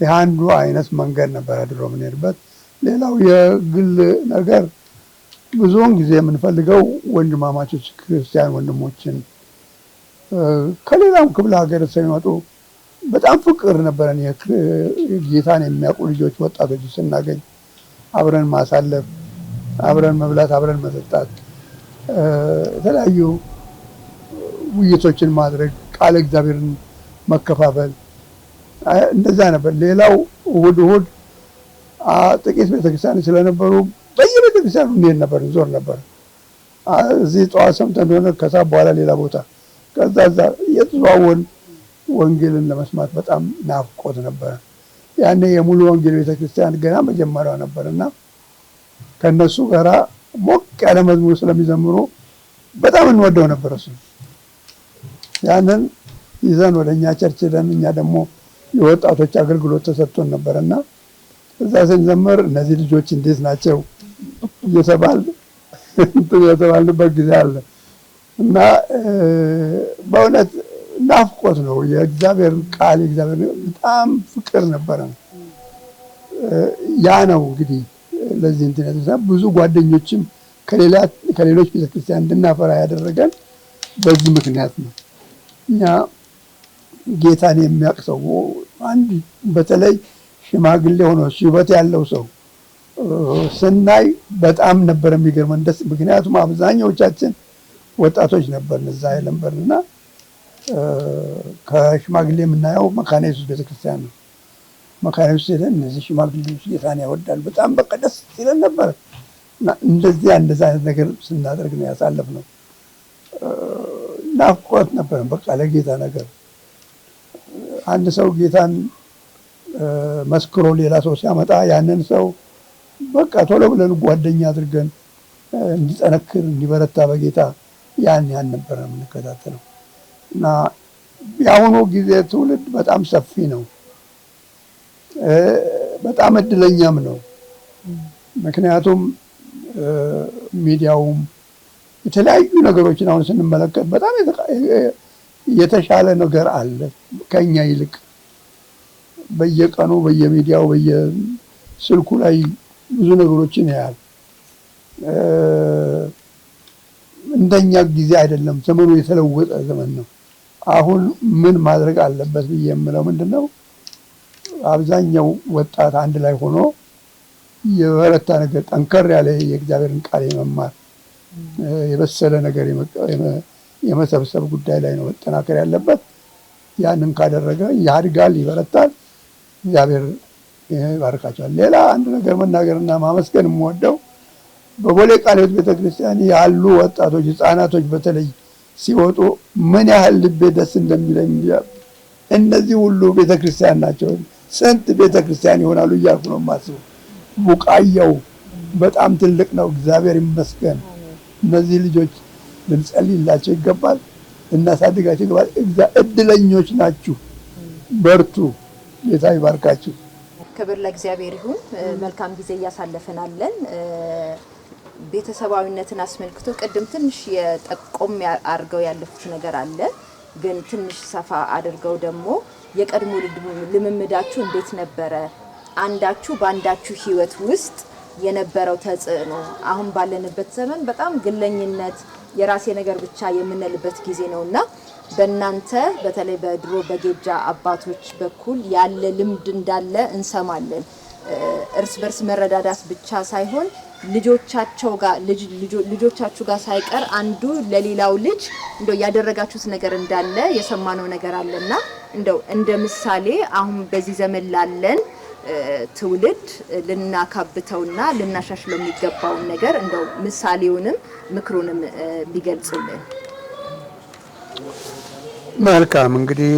ይህ አንዱ አይነት መንገድ ነበረ ድሮ የምንሄድበት። ሌላው የግል ነገር ብዙውን ጊዜ የምንፈልገው ወንድማማቾች ክርስቲያን ወንድሞችን ከሌላም ክፍለ ሀገር የሚመጡ በጣም ፍቅር ነበረን። ጌታን የሚያውቁ ልጆች ወጣቶች ስናገኝ አብረን ማሳለፍ፣ አብረን መብላት፣ አብረን መጠጣት፣ የተለያዩ ውይይቶችን ማድረግ፣ ቃለ እግዚአብሔርን መከፋፈል፣ እንደዛ ነበር። ሌላው እሑድ ጥቂት ቤተክርስቲያን ስለነበሩ በየቤተክርስቲያኑ እንሄድ ነበር፣ እንዞር ነበር። እዚህ ጠዋት ሰምተን እንደሆነ ከሰዓት በኋላ ሌላ ቦታ፣ ከዛ እየተዘዋወርን ወንጌልን ለመስማት በጣም ናፍቆት ነበረ። ያኔ የሙሉ ወንጌል ቤተክርስቲያን ገና መጀመሪያው ነበርና ከነሱ ጋራ ሞቅ ያለ መዝሙር ስለሚዘምሩ በጣም እንወደው ነበር። እሱ ያንን ይዘን ወደኛ ቸርች ሄደን እኛ ደግሞ የወጣቶች አገልግሎት ተሰጥቶን ነበርና እዛ ስንዘምር እነዚህ ልጆች እንዴት ናቸው እየተባልንበት ጊዜ አለ እና በእውነት ናፍቆት ነው። የእግዚአብሔር ቃል የእግዚአብሔር በጣም ፍቅር ነበረ። ያ ነው እንግዲህ ለዚህ እንትን ብዙ ጓደኞችም ከሌሎች ቤተክርስቲያን እንድናፈራ ያደረገን በዚህ ምክንያት ነው። እኛ ጌታን የሚያውቅ ሰው አንድ በተለይ ሽማግሌ ሆኖ ሽበት ያለው ሰው ስናይ በጣም ነበር የሚገርመን ደስ ምክንያቱም አብዛኛዎቻችን ወጣቶች ነበርን እዛ የነበርንና ከሽማግሌ የምናየው መካነ ኢየሱስ ቤተክርስቲያን ነው። መካነ ኢየሱስ ሄደን እነዚህ ሽማግሌዎች ጌታን ያወዳሉ በጣም በቃ ደስ ይለን ነበር እና እንደዚህ አይነት ነገር ስናደርግ ነው ያሳለፍነው። ናፍቆት ነበር በቃ ለጌታ ነገር አንድ ሰው ጌታን መስክሮ ሌላ ሰው ሲያመጣ ያንን ሰው በቃ ቶሎ ብለን ጓደኛ አድርገን እንዲጠነክር እንዲበረታ በጌታ ያን ነበር የምንከታተለው እና የአሁኑ ጊዜ ትውልድ በጣም ሰፊ ነው። በጣም እድለኛም ነው። ምክንያቱም ሚዲያውም የተለያዩ ነገሮችን አሁን ስንመለከት በጣም የተሻለ ነገር አለ ከኛ ይልቅ በየቀኑ በየሚዲያው በየስልኩ ላይ ብዙ ነገሮችን ያያል። እንደኛ ጊዜ አይደለም። ዘመኑ የተለወጠ ዘመን ነው። አሁን ምን ማድረግ አለበት ብዬ የምለው ምንድነው አብዛኛው ወጣት አንድ ላይ ሆኖ የበረታ ነገር ጠንከር ያለ የእግዚአብሔርን ቃል የመማር የበሰለ ነገር የመሰብሰብ ጉዳይ ላይ ነው መጠናከር ያለበት። ያንን ካደረገ ያድጋል፣ ይበረታል፣ እግዚአብሔር ይባርካቸዋል። ሌላ አንድ ነገር መናገርና ማመስገን የምወደው በቦሌ ቃለ ሕይወት ቤተክርስቲያን ያሉ ወጣቶች ህፃናቶች በተለይ ሲወጡ ምን ያህል ልቤ ደስ እንደሚለኝ እነዚህ ሁሉ ቤተክርስቲያን ናቸው። ስንት ቤተክርስቲያን ይሆናሉ እያልኩ ነው የማስበው። ቡቃያው በጣም ትልቅ ነው። እግዚአብሔር ይመስገን። እነዚህ ልጆች ልንጸልይላቸው ይገባል፣ ልናሳድጋቸው ይገባል። እድለኞች ናችሁ። በርቱ። ጌታ ይባርካችሁ። ክብር ለእግዚአብሔር ይሁን። መልካም ጊዜ እያሳለፈናለን። ቤተሰባዊነትን አስመልክቶ ቅድም ትንሽ የጠቆም አድርገው ያለፉት ነገር አለ፣ ግን ትንሽ ሰፋ አድርገው ደግሞ የቀድሞ ልምምዳችሁ እንዴት ነበረ? አንዳችሁ በአንዳችሁ ህይወት ውስጥ የነበረው ተጽዕኖ አሁን ባለንበት ዘመን በጣም ግለኝነት የራሴ ነገር ብቻ የምንልበት ጊዜ ነውና በእናንተ በተለይ በድሮ በጌጃ አባቶች በኩል ያለ ልምድ እንዳለ እንሰማለን። እርስ በርስ መረዳዳት ብቻ ሳይሆን ልጆቻችሁ ጋር ሳይቀር አንዱ ለሌላው ልጅ እንደው ያደረጋችሁት ነገር እንዳለ የሰማነው ነገር አለና እንደው እንደ ምሳሌ አሁን በዚህ ዘመን ላለን ትውልድ ልናካብተውና ልናሻሽለው የሚገባውን ነገር እንደው ምሳሌውንም ምክሩንም ቢገልጹልን። መልካም እንግዲህ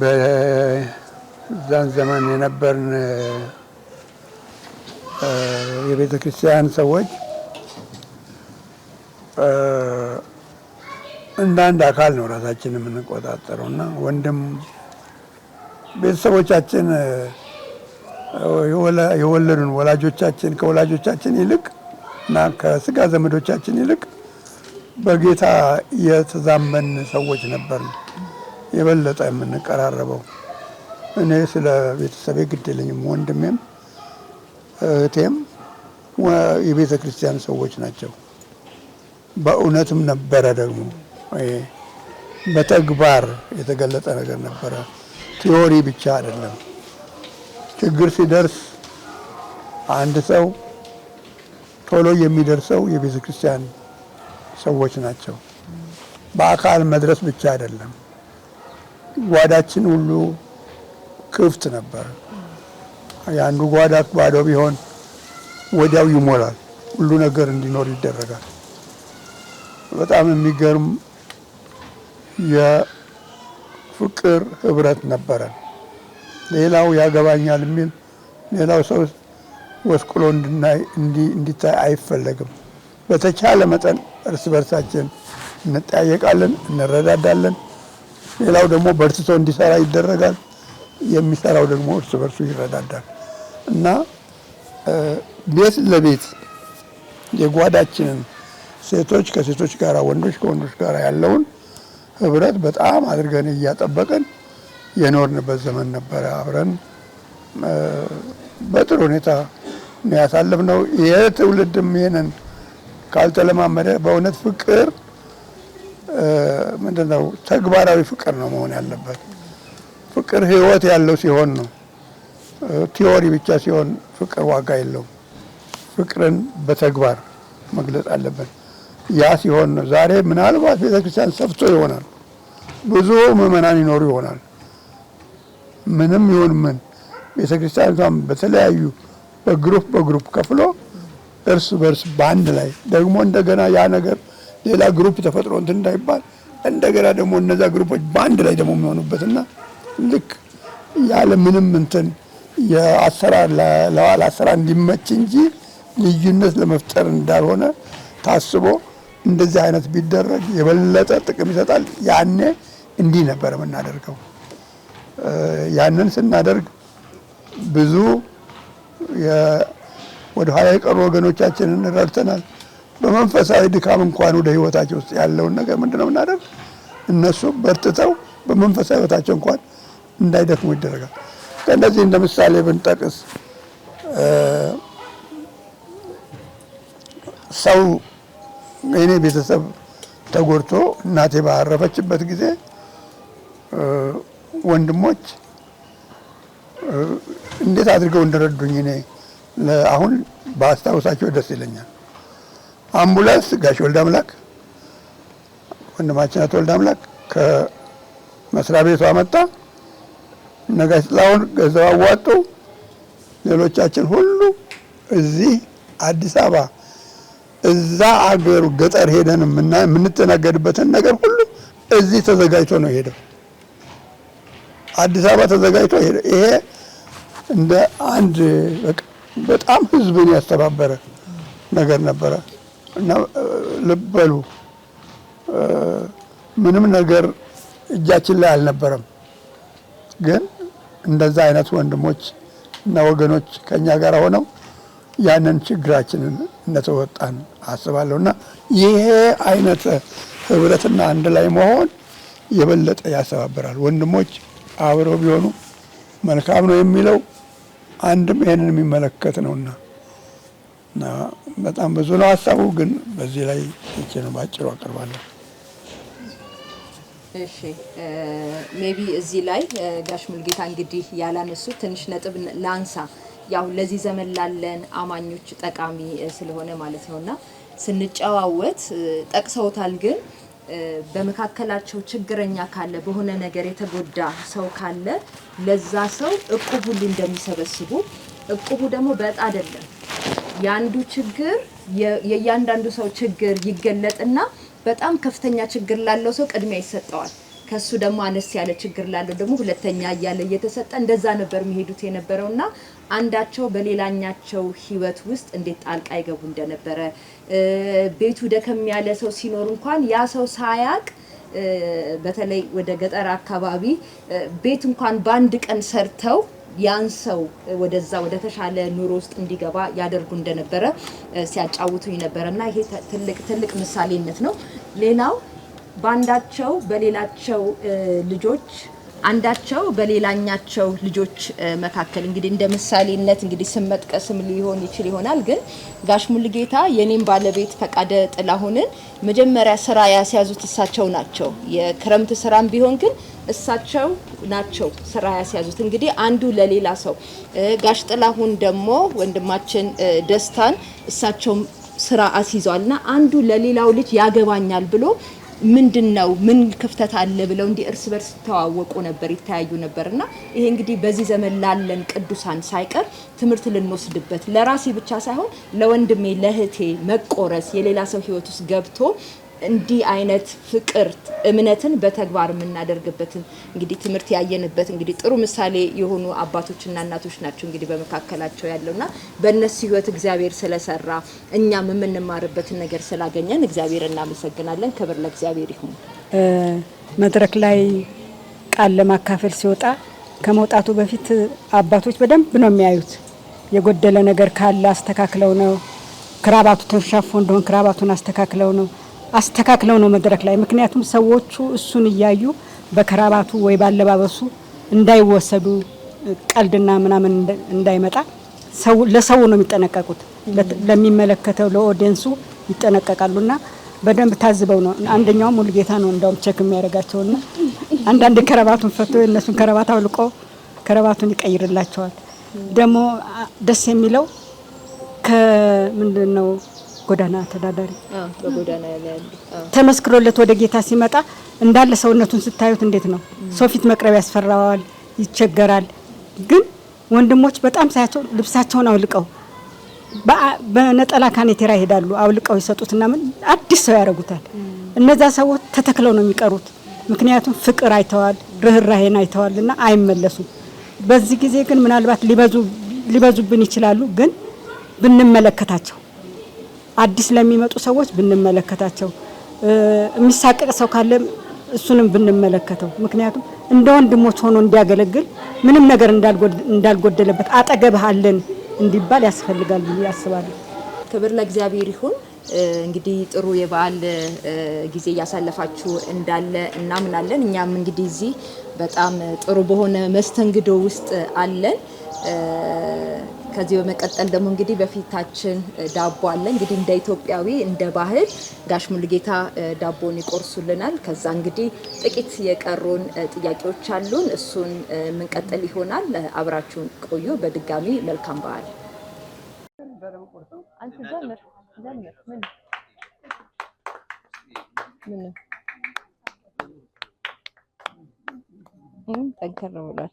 በዛን ዘመን የነበርን የቤተ ክርስቲያን ሰዎች እንዳንድ አካል ነው ራሳችን የምንቆጣጠረውና ወንድም ቤተሰቦቻችን የወለዱን ወላጆቻችን ከወላጆቻችን ይልቅ እና ከስጋ ዘመዶቻችን ይልቅ በጌታ የተዛመን ሰዎች ነበር የበለጠ የምንቀራረበው። እኔ ስለ ቤተሰቤ ግድ የለኝም። ወንድሜም እህቴም የቤተ ክርስቲያን ሰዎች ናቸው። በእውነትም ነበረ ደግሞ በተግባር የተገለጠ ነገር ነበረ። ቲዮሪ ብቻ አይደለም። ችግር ሲደርስ አንድ ሰው ቶሎ የሚደርሰው የቤተ ክርስቲያን ሰዎች ናቸው። በአካል መድረስ ብቻ አይደለም። ጓዳችን ሁሉ ክፍት ነበር። የአንዱ ጓዳ ባዶ ቢሆን ወዲያው ይሞላል። ሁሉ ነገር እንዲኖር ይደረጋል። በጣም የሚገርም የፍቅር ህብረት ነበረ። ሌላው ያገባኛል የሚል ሌላው ሰው ወስቁሎ እንዲታይ አይፈለግም። በተቻለ መጠን እርስ በርሳችን እንጠያየቃለን፣ እንረዳዳለን። ሌላው ደግሞ በርትቶ እንዲሰራ ይደረጋል። የሚሰራው ደግሞ እርስ በርሱ ይረዳዳል እና ቤት ለቤት የጓዳችንን ሴቶች ከሴቶች ጋር ወንዶች ከወንዶች ጋር ያለውን ህብረት በጣም አድርገን እያጠበቅን የኖርንበት ዘመን ነበረ። አብረን በጥሩ ሁኔታ ነው ያሳለፍነው። ይሄ ትውልድም ይሄንን ካልተለማመደ በእውነት ፍቅር ምንድነው ተግባራዊ ፍቅር ነው መሆን ያለበት። ፍቅር ህይወት ያለው ሲሆን ነው። ቲዮሪ ብቻ ሲሆን ፍቅር ዋጋ የለውም። ፍቅርን በተግባር መግለጽ አለብን። ያ ሲሆን ነው ዛሬ ምናልባት ቤተክርስቲያን ሰፍቶ ይሆናል፣ ብዙ ምዕመናን ይኖሩ ይሆናል። ምንም ይሁን ምን ቤተክርስቲያን በተለያዩ በግሩፕ ከፍሎ እርስ በርስ በአንድ ላይ ደግሞ እንደገና ያ ነገር ሌላ ግሩፕ ተፈጥሮ እንትን እንዳይባል እንደገና ደግሞ እነዛ ግሩፖች በአንድ ላይ ደግሞ የሚሆኑበትና ልክ ያለ ምንም እንትን የአሰራር ለዋላ አሰራር እንዲመች እንጂ ልዩነት ለመፍጠር እንዳልሆነ ታስቦ እንደዚህ አይነት ቢደረግ የበለጠ ጥቅም ይሰጣል። ያኔ እንዲህ ነበር የምናደርገው። ያንን ስናደርግ ብዙ ወደ ኋላ የቀሩ ወገኖቻችንን ረድተናል። በመንፈሳዊ ድካም እንኳን ወደ ህይወታቸው ውስጥ ያለውን ነገር ምንድነው የምናደርግ እነሱ በርትተው በመንፈሳዊ ህይወታቸው እንኳን እንዳይደክሙ ይደረጋል። ከእነዚህ እንደ ምሳሌ ብንጠቅስ ሰው የኔ ቤተሰብ ተጎድቶ እናቴ ባረፈችበት ጊዜ ወንድሞች እንዴት አድርገው እንደረዱኝ እኔ አሁን ባስታውሳቸው ደስ ይለኛል። አምቡላንስ ጋሽ ወልደ አምላክ ወንድማችን አቶ ወልደ አምላክ ከመስሪያ ቤቱ አመጣ። ነጋሽ ጥላሁን ገንዘብ አዋጡ። ሌሎቻችን ሁሉ እዚህ አዲስ አበባ እዛ አገሩ ገጠር ሄደን የምንተናገድበትን ነገር ሁሉ እዚህ ተዘጋጅቶ ነው ሄደው አዲስ አበባ ተዘጋጅቶ ሄደ። ይሄ እንደ አንድ በጣም ህዝብን ያስተባበረ ነገር ነበረ እና ልበሉ ምንም ነገር እጃችን ላይ አልነበረም። ግን እንደዛ አይነት ወንድሞች እና ወገኖች ከኛ ጋር ሆነው ያንን ችግራችንን እንደተወጣን አስባለሁና ይሄ አይነት ህብረትና አንድ ላይ መሆን የበለጠ ያስተባብራል። ወንድሞች አብረው ቢሆኑ መልካም ነው የሚለው አንድም ይሄንን የሚመለከት ነውና እና በጣም ብዙ ነው ሀሳቡ፣ ግን በዚህ ላይ እቺ ነው ባጭሩ አቀርባለሁ። እሺ ሜቢ እዚህ ላይ ጋሽ ሙልጌታ እንግዲህ ያላነሱ ትንሽ ነጥብ ላንሳ። ያው ለዚህ ዘመን ላለን አማኞች ጠቃሚ ስለሆነ ማለት ነውና ስንጨዋወት ጠቅሰውታል። ግን በመካከላቸው ችግረኛ ካለ በሆነ ነገር የተጎዳ ሰው ካለ ለዛ ሰው እቁብ ሁሉ እንደሚሰበስቡ፣ እቁቡ ደግሞ በዕጣ አይደለም። ያንዱ ችግር የእያንዳንዱ ሰው ችግር ይገለጥና በጣም ከፍተኛ ችግር ላለው ሰው ቅድሚያ ይሰጠዋል። ከሱ ደግሞ አነስ ያለ ችግር ላለው ደግሞ ሁለተኛ እያለ እየተሰጠ እንደዛ ነበር የሚሄዱት የነበረውና አንዳቸው በሌላኛቸው ህይወት ውስጥ እንዴት ጣልቃ ይገቡ እንደነበረ ቤቱ ደከም ያለ ሰው ሲኖር እንኳን ያ ሰው ሳያቅ በተለይ ወደ ገጠር አካባቢ ቤት እንኳን በአንድ ቀን ሰርተው ያን ሰው ወደዛ ወደ ተሻለ ኑሮ ውስጥ እንዲገባ ያደርጉ እንደነበረ ሲያጫውቱኝ ነበርና ይሄ ትልቅ ምሳሌነት ነው። ሌላው ባንዳቸው በሌላቸው ልጆች አንዳቸው በሌላኛቸው ልጆች መካከል እንግዲህ እንደ ምሳሌነት እንግዲህ ስመጥቀስም ሊሆን ይችል ይሆናል። ግን ጋሽ ሙልጌታ የኔም ባለቤት ፈቃደ ጥላሁንን መጀመሪያ ስራ ያስያዙት እሳቸው ናቸው። የክረምት ስራም ቢሆን ግን እሳቸው ናቸው ስራ ያስያዙት። እንግዲህ አንዱ ለሌላ ሰው ጋሽ ጥላሁን ደግሞ ወንድማችን ደስታን እሳቸው ስራ አስይዟልና አንዱ ለሌላው ልጅ ያገባኛል ብሎ ምንድነው ምን ክፍተት አለ ብለው እንዲ እርስ በርስ ተዋወቁ ነበር፣ ይታያዩ ነበርና ይሄ እንግዲህ በዚህ ዘመን ላለን ቅዱሳን ሳይቀር ትምህርት ልንወስድበት ለራሴ ብቻ ሳይሆን ለወንድሜ ለህቴ መቆረስ የሌላ ሰው ህይወት ውስጥ ገብቶ እንዲህ አይነት ፍቅር እምነትን በተግባር የምናደርግበትን እንግዲህ ትምህርት ያየንበት እንግዲህ ጥሩ ምሳሌ የሆኑ አባቶችና እናቶች ናቸው እንግዲህ በመካከላቸው ያለውና በእነሱ ህይወት እግዚአብሔር ስለሰራ እኛም የምንማርበትን ነገር ስላገኘን እግዚአብሔር እናመሰግናለን። ክብር ለእግዚአብሔር ይሁን። መድረክ ላይ ቃል ለማካፈል ሲወጣ ከመውጣቱ በፊት አባቶች በደንብ ነው የሚያዩት። የጎደለ ነገር ካለ አስተካክለው ነው፣ ክራባቱ ተሻፎ እንደሆነ ክራባቱን አስተካክለው ነው መድረክ ላይ። ምክንያቱም ሰዎቹ እሱን እያዩ በክራባቱ ወይ ባለባበሱ እንዳይወሰዱ ቀልድና ምናምን እንዳይመጣ ለሰው ነው የሚጠነቀቁት። ለሚመለከተው ለኦዲየንሱ ይጠነቀቃሉና በደንብ ታዝበው ነው። አንደኛው ሙሉጌታ ነው እንደውም ቼክ የሚያደርጋቸውና አንዳንድ ከረባቱን ፈቶ እነሱን ከረባት አውልቆ ከረባቱን ይቀይርላቸዋል። ደግሞ ደስ የሚለው ከምንድነው ጎዳና ተዳዳሪ በጎዳና ያለ ተመስክሮለት ወደ ጌታ ሲመጣ እንዳለ ሰውነቱን ስታዩት እንዴት ነው ሰው ፊት መቅረብ ያስፈራዋል፣ ይቸገራል። ግን ወንድሞች በጣም ሳያቸው ልብሳቸውን አውልቀው በነጠላ ካኔቴራ ይሄዳሉ፣ አውልቀው ይሰጡትና ምን አዲስ ሰው ያደርጉታል። እነዛ ሰዎች ተተክለው ነው የሚቀሩት። ምክንያቱም ፍቅር አይተዋል፣ ርህራሄን አይተዋልና አይመለሱም። በዚህ ጊዜ ግን ምናልባት ሊበዙብን ይችላሉ። ግን ብንመለከታቸው አዲስ ለሚመጡ ሰዎች ብንመለከታቸው፣ የሚሳቀቅ ሰው ካለ እሱንም ብንመለከተው፣ ምክንያቱም እንደ ወንድሞች ሆኖ እንዲያገለግል ምንም ነገር እንዳልጎደለበት አጠገብህ አለን እንዲባል ያስፈልጋል ብዬ አስባለሁ። ክብር ለእግዚአብሔር ይሁን። እንግዲህ ጥሩ የበዓል ጊዜ እያሳለፋችሁ እንዳለ እናምናለን። እኛም እንግዲህ እዚህ በጣም ጥሩ በሆነ መስተንግዶ ውስጥ አለን። ከዚህ በመቀጠል ደግሞ እንግዲህ በፊታችን ዳቦ አለ። እንግዲህ እንደ ኢትዮጵያዊ እንደ ባህል ጋሽ ሙሉጌታ ዳቦን ይቆርሱልናል። ከዛ እንግዲህ ጥቂት የቀሩን ጥያቄዎች አሉን። እሱን የምንቀጥል ይሆናል። አብራችሁን ቆዩ። በድጋሚ መልካም በዓል። አንተ ጀምር ምን ጠንከር ብሏል።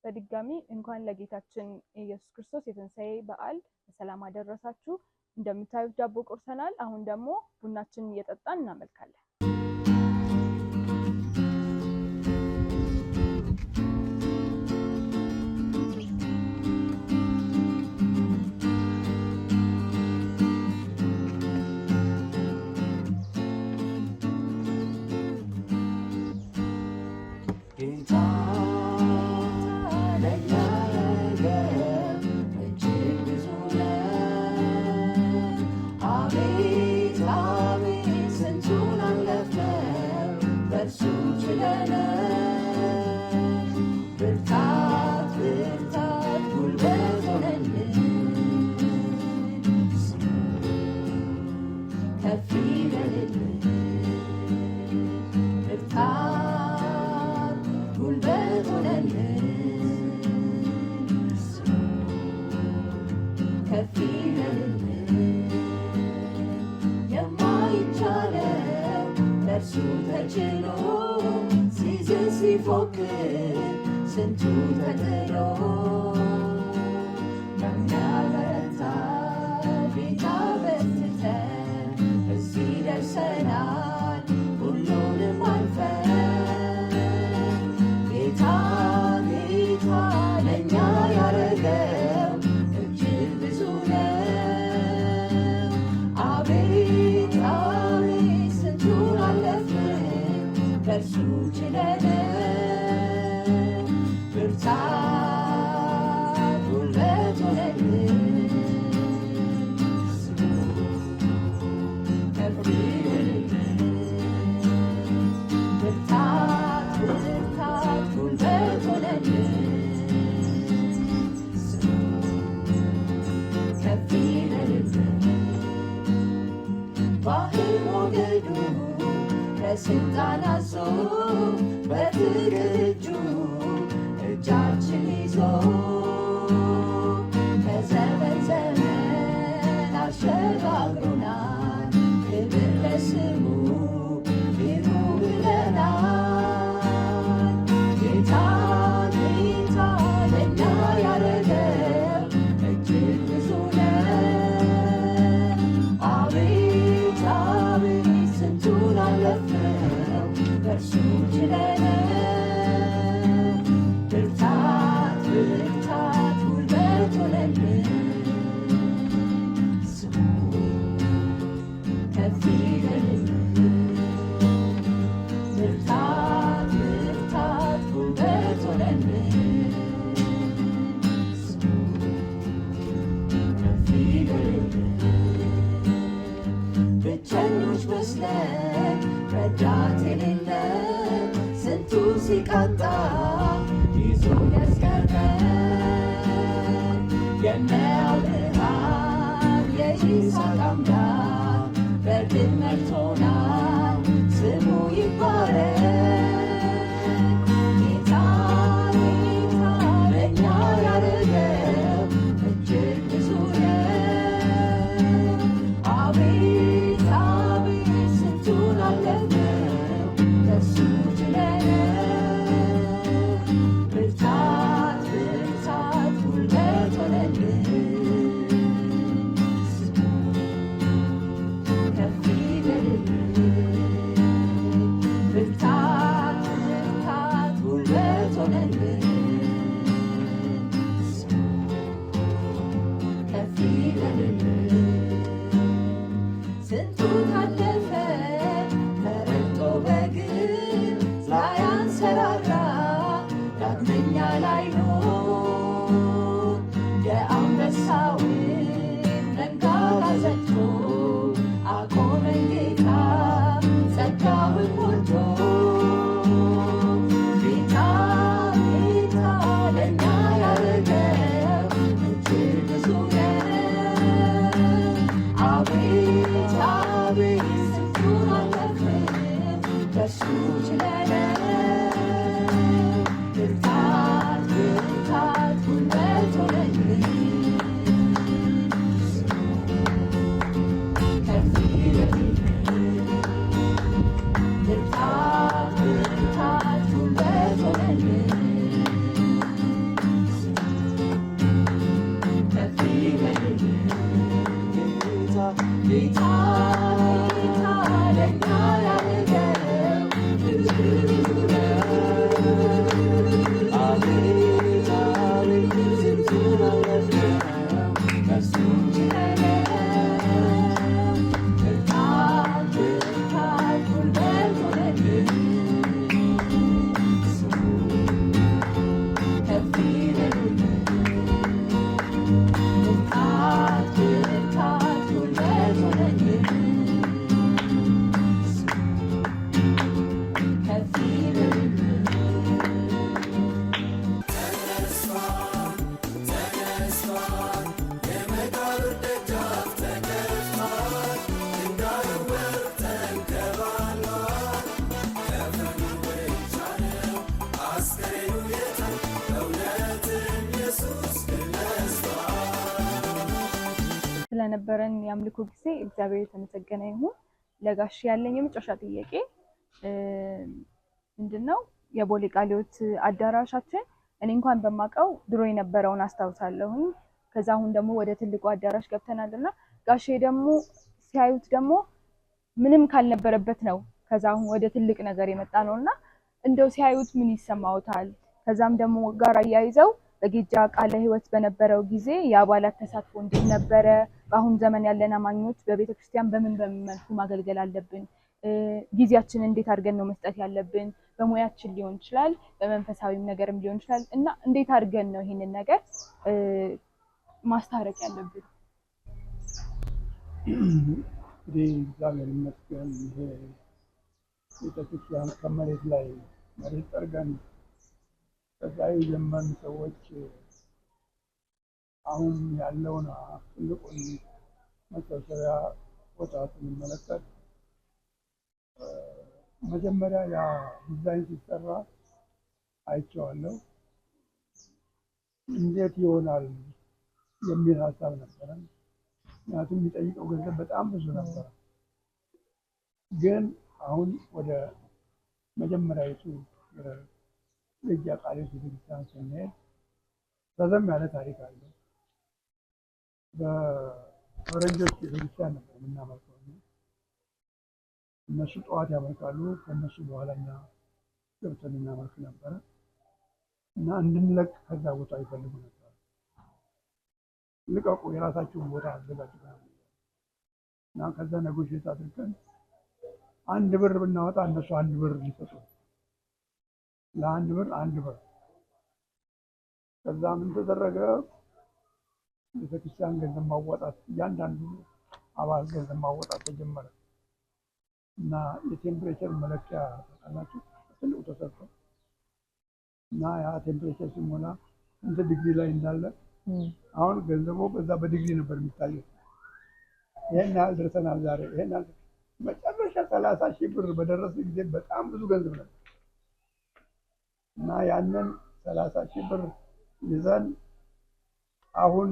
በድጋሚ እንኳን ለጌታችን ኢየሱስ ክርስቶስ የትንሣኤ በዓል በሰላም አደረሳችሁ። እንደምታዩት ዳቦ ቆርሰናል። አሁን ደግሞ ቡናችንን እየጠጣን እናመልካለን። ሲቃጣ ይዞ ያስቀረ የነ አብርሃም የይስሐቅ አምላክ በድል መርቶናል ስሙ ይባረክ። ጌታ ጌታ ለእኛ ያደረገው እጅግ ብዙ ነው። አቤት አቤት ስንቱን አለፍነው በሱ ችለነው። ብርታት ብርታት ጉልበት ሆነልን ከፍ ይበልልን። ብርታት ብርታት ጉልበት ሆነልን ከፍ ይበልልን። ስንቱ ታለፈ ተረግጦ በግር ሳያንሰራራ ዳግመኛ ላይኖር የአንበሳውን መንጋጋ ዘግቶ አቆመን ጌታ ጸጋውን ሞልቶ። ጌታ ጌታ ለእኛ ያደረገው እጅግ ብዙ ነው። አቤት አቤት ስንቱን አለፍን በሱ ችለነው። ብርታት ብርታት ጉልበት ሆነልን ከፍ ይበልልን። ብርታት ብርታት ጉልበት ሆነልን ከፍ ይበልልን። ጌታ ጌታ ለእኛ ያደረገው እጅግ ብዙ ነው። አቤት አቤት ስንቱን አለፍነው በሱ ችለነው። ብርታት ብርታት ጉልበት ሆነልን ከፍ ይበልልን። ብርታት ብርታት ጉልበት ሆነልን ከፍ ይበልልን። ስለነበረን የአምልኮ ጊዜ እግዚአብሔር የተመሰገነ ይሁን። ለጋሽ ያለኝ የመጨረሻ ጥያቄ ምንድነው? የቦሌ ቃለ ሕይወት አዳራሻችን እኔ እንኳን በማውቀው ድሮ የነበረውን አስታውሳለሁኝ። ከዛ አሁን ደግሞ ወደ ትልቁ አዳራሽ ገብተናልና ጋሼ ደግሞ ሲያዩት ደግሞ ምንም ካልነበረበት ነው ከዛ አሁን ወደ ትልቅ ነገር የመጣ ነውና እንደው ሲያዩት ምን ይሰማውታል? ከዛም ደግሞ ጋር አያይዘው በጌጃ ቃለ ሕይወት በነበረው ጊዜ የአባላት ተሳትፎ እንዴት ነበረ? በአሁን ዘመን ያለን አማኞች በቤተክርስቲያን በምን መልኩ ማገልገል አለብን? ጊዜያችንን እንዴት አድርገን ነው መስጠት ያለብን? በሙያችን ሊሆን ይችላል፣ በመንፈሳዊም ነገርም ሊሆን ይችላል እና እንዴት አድርገን ነው ይሄንን ነገር ማስታረቅ ያለብን? እንግዲህ እግዚአብሔር ይመስገን ይሄ ቤተክርስቲያን ከመሬት ላይ መሬት ጠርገን ከዛ የጀመርን ሰዎች አሁን ያለውን ትልቁን መሰብሰቢያ ቦታ ስንመለከት መጀመሪያ ያ ዲዛይን ሲሰራ አይቼዋለሁ። እንዴት ይሆናል የሚል ሀሳብ ነበረን። ምክንያቱም የሚጠይቀው ገንዘብ በጣም ብዙ ነበረ። ግን አሁን ወደ መጀመሪያዊቱ ጌጃ ቃለ ሕይወት ቤተክርስቲያን ስንሄድ ረዘም ያለ ታሪክ አለው። በፈረንጆች ቤተክርስቲያን ነበር የምናመልከው። እነሱ ጠዋት ያመልካሉ፣ ከእነሱ በኋላ እኛ ገብተን እናመልክ ነበረ እና እንድንለቅ ከዛ ቦታ ይፈልጉ ነበር። ልቀቁ፣ የራሳችሁን ቦታ አዘጋጁ እና ከዛ ነጎሼት አድርገን 1 ብር ብናወጣ እነሱ 1 ብር ሊሰጡ፣ ለ1 ብር 1 ብር። ከዛ ምን ተደረገ? ቤተክርስቲያን ገንዘብ ማዋጣት፣ እያንዳንዱ አባል ገንዘብ ማዋጣት ተጀመረ እና የቴምፕሬቸር መለኪያ ታውቃላችሁ፣ ትልቁ ተሰርቶ እና ያ ቴምፕሬቸር ሲሞላ ስንት ዲግሪ ላይ እንዳለ አሁን ገንዘቡ በዛ በዲግሪ ነበር የሚታየው። ይሄን ያህል ደርሰናል ዛሬ። ይሄን ያህል መጨረሻ 30,000 ብር በደረሰ ጊዜ በጣም ብዙ ገንዘብ ነበር እና ያንን 30,000 ብር ይዘን አሁን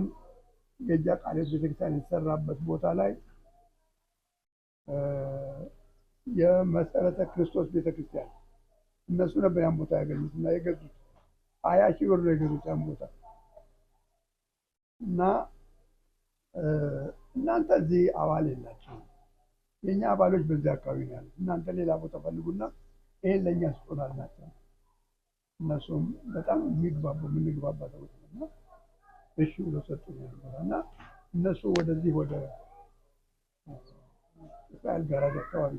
ገጃ ቃልዮት ቤተክርስቲያን የተሰራበት ቦታ ላይ የመሰረተ ክርስቶስ ቤተክርስቲያን እነሱ ነበር ያን ቦታ ያገኙት እና የገዙት 20,000 ብር ነው የገዙት ያን ቦታ እና እናንተ እዚህ አባል የላችሁም፣ የእኛ አባሎች በዚህ አካባቢ ነው ያሉት፣ እናንተ ሌላ ቦታ ፈልጉና ይሄን ለእኛ ስጡን አልናቸው። እነሱም በጣም የምንግባባ ሰዎች ነውና እሺ ብሎ ሰጡን እና እነሱ ወደዚህ ወደ እስራኤል ጋራጅ አካባቢ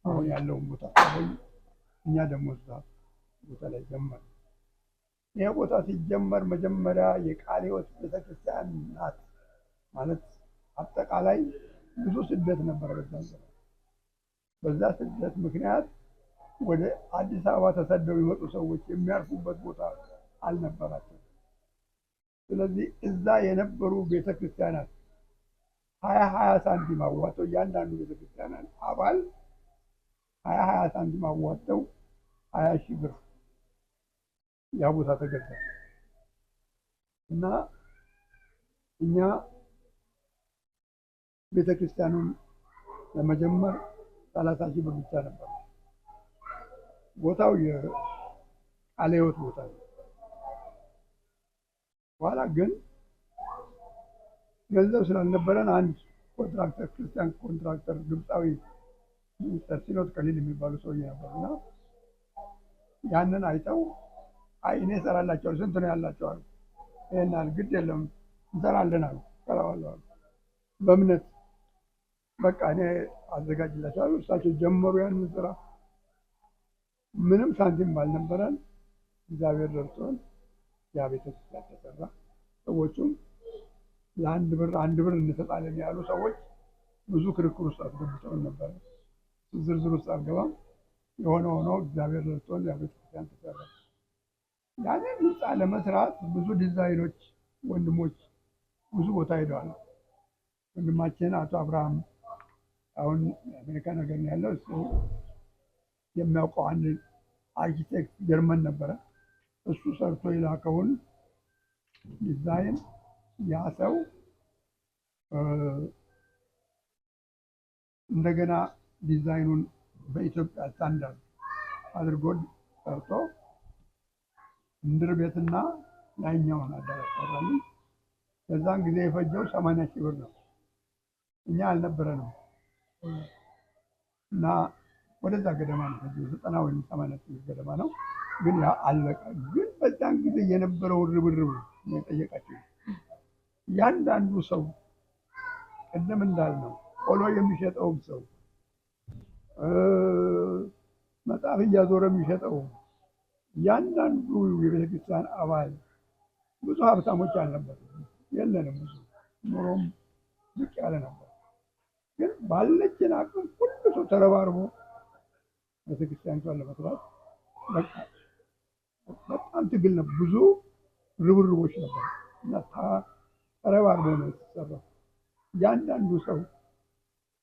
አሁን ያለውን ቦታ አገኙ። እኛ ደግሞ እዛ ቦታ ላይ ጀመር። ይሄ ቦታ ሲጀመር መጀመሪያ የቃለ ሕይወት ቤተክርስቲያን ናት ማለት አጠቃላይ ብዙ ስደት ነበረ በዛ ስደት ምክንያት ወደ አዲስ አበባ ተሰደው የመጡ ሰዎች የሚያርፉበት ቦታ አልነበራቸውም። ስለዚህ እዛ የነበሩ ቤተክርስቲያናት 20 ሳንቲም አዋጥተው እያንዳንዱ ቤተክርስቲያናት አባል 20 ሳንቲም አዋጥተው 20,000 ብር ያ ቦታ ተገዛ እና እኛ ቤተክርስቲያኑን ለመጀመር 30,000 ብር ብቻ ነበር። ቦታው የቃለ ሕይወት ቦታ ነው። በኋላ ግን ገንዘብ ስላልነበረን አንድ ኮንትራክተር ክርስቲያን ኮንትራክተር ግብፃዊ ሚስተር ሲኖት ከሊል የሚባሉ ሰውዬ ነበሩና ያንን አይተው አይ እኔ እሰራላቸዋለሁ ስንት ነው ያላቸው አሉ። ይሄን አለ ግድ የለም እንሰራለን አሉ። ሰራዋለሁ አሉ በእምነት በቃ እኔ አዘጋጅላቸዋለሁ። እሳቸው ጀመሩ ያንን ስራ። ምንም ሳንቲም ባልነበረን እግዚአብሔር ረድቶን ያ ቤተክርስቲያን ተሰራ። ሰዎቹም ለአንድ ብር እንሰጣለን ያሉ ሰዎች ብዙ ክርክር ውስጥ አስገብተውን ነበረ። ዝርዝር ውስጥ አልገባም። የሆነ ሆኖ እግዚአብሔር ረድቶን ያ ቤተክርስቲያን ተሰራ። ያንን ህንፃ ለመስራት ብዙ ዲዛይኖች ወንድሞች ብዙ ቦታ ሄደዋል። ወንድማችን አቶ አብርሃም አሁን አሜሪካ ነገር ነው ያለው። እሱ የሚያውቀው አንድ አርኪቴክት ጀርመን ነበረ። እሱ ሰርቶ የላከውን ዲዛይን ያ ሰው እንደገና ዲዛይኑን በኢትዮጵያ ስታንዳርድ አድርጎ ሰርቶ ምድር ቤትና ላይኛውን አዳራሽ ሰራልን። በዛን ጊዜ የፈጀው 80,000 ብር ነው። እኛ አልነበረንም እና ወደዛ ገደማ ነው ፈጀው 90 ወይም 80,000 ብር ገደማ ነው። ግን ያ አለቀ። ግን በዛን ጊዜ የነበረው ርብርብ ነው የጠየቃቸው። ያንዳንዱ ሰው ቅድም እንዳልነው ቆሎ የሚሸጠው ሰው መጽሐፍ እያዞረ የሚሸጠው ያንዳንዱ የቤተክርስቲያን አባል ብዙ ሀብታሞች አልነበሩም፣ የለንም። ብዙ ኑሮም ዝቅ ያለ ነበር። ግን ባለችን አቅም ሁሉ ሰው ተረባርቦ ቤተክርስቲያኒቷን ለመስራት በቃ በጣም ትግል ነበር። ብዙ ርብርቦች ነበር እና ተረባርቦ ነው የተሰራው። እያንዳንዱ ሰው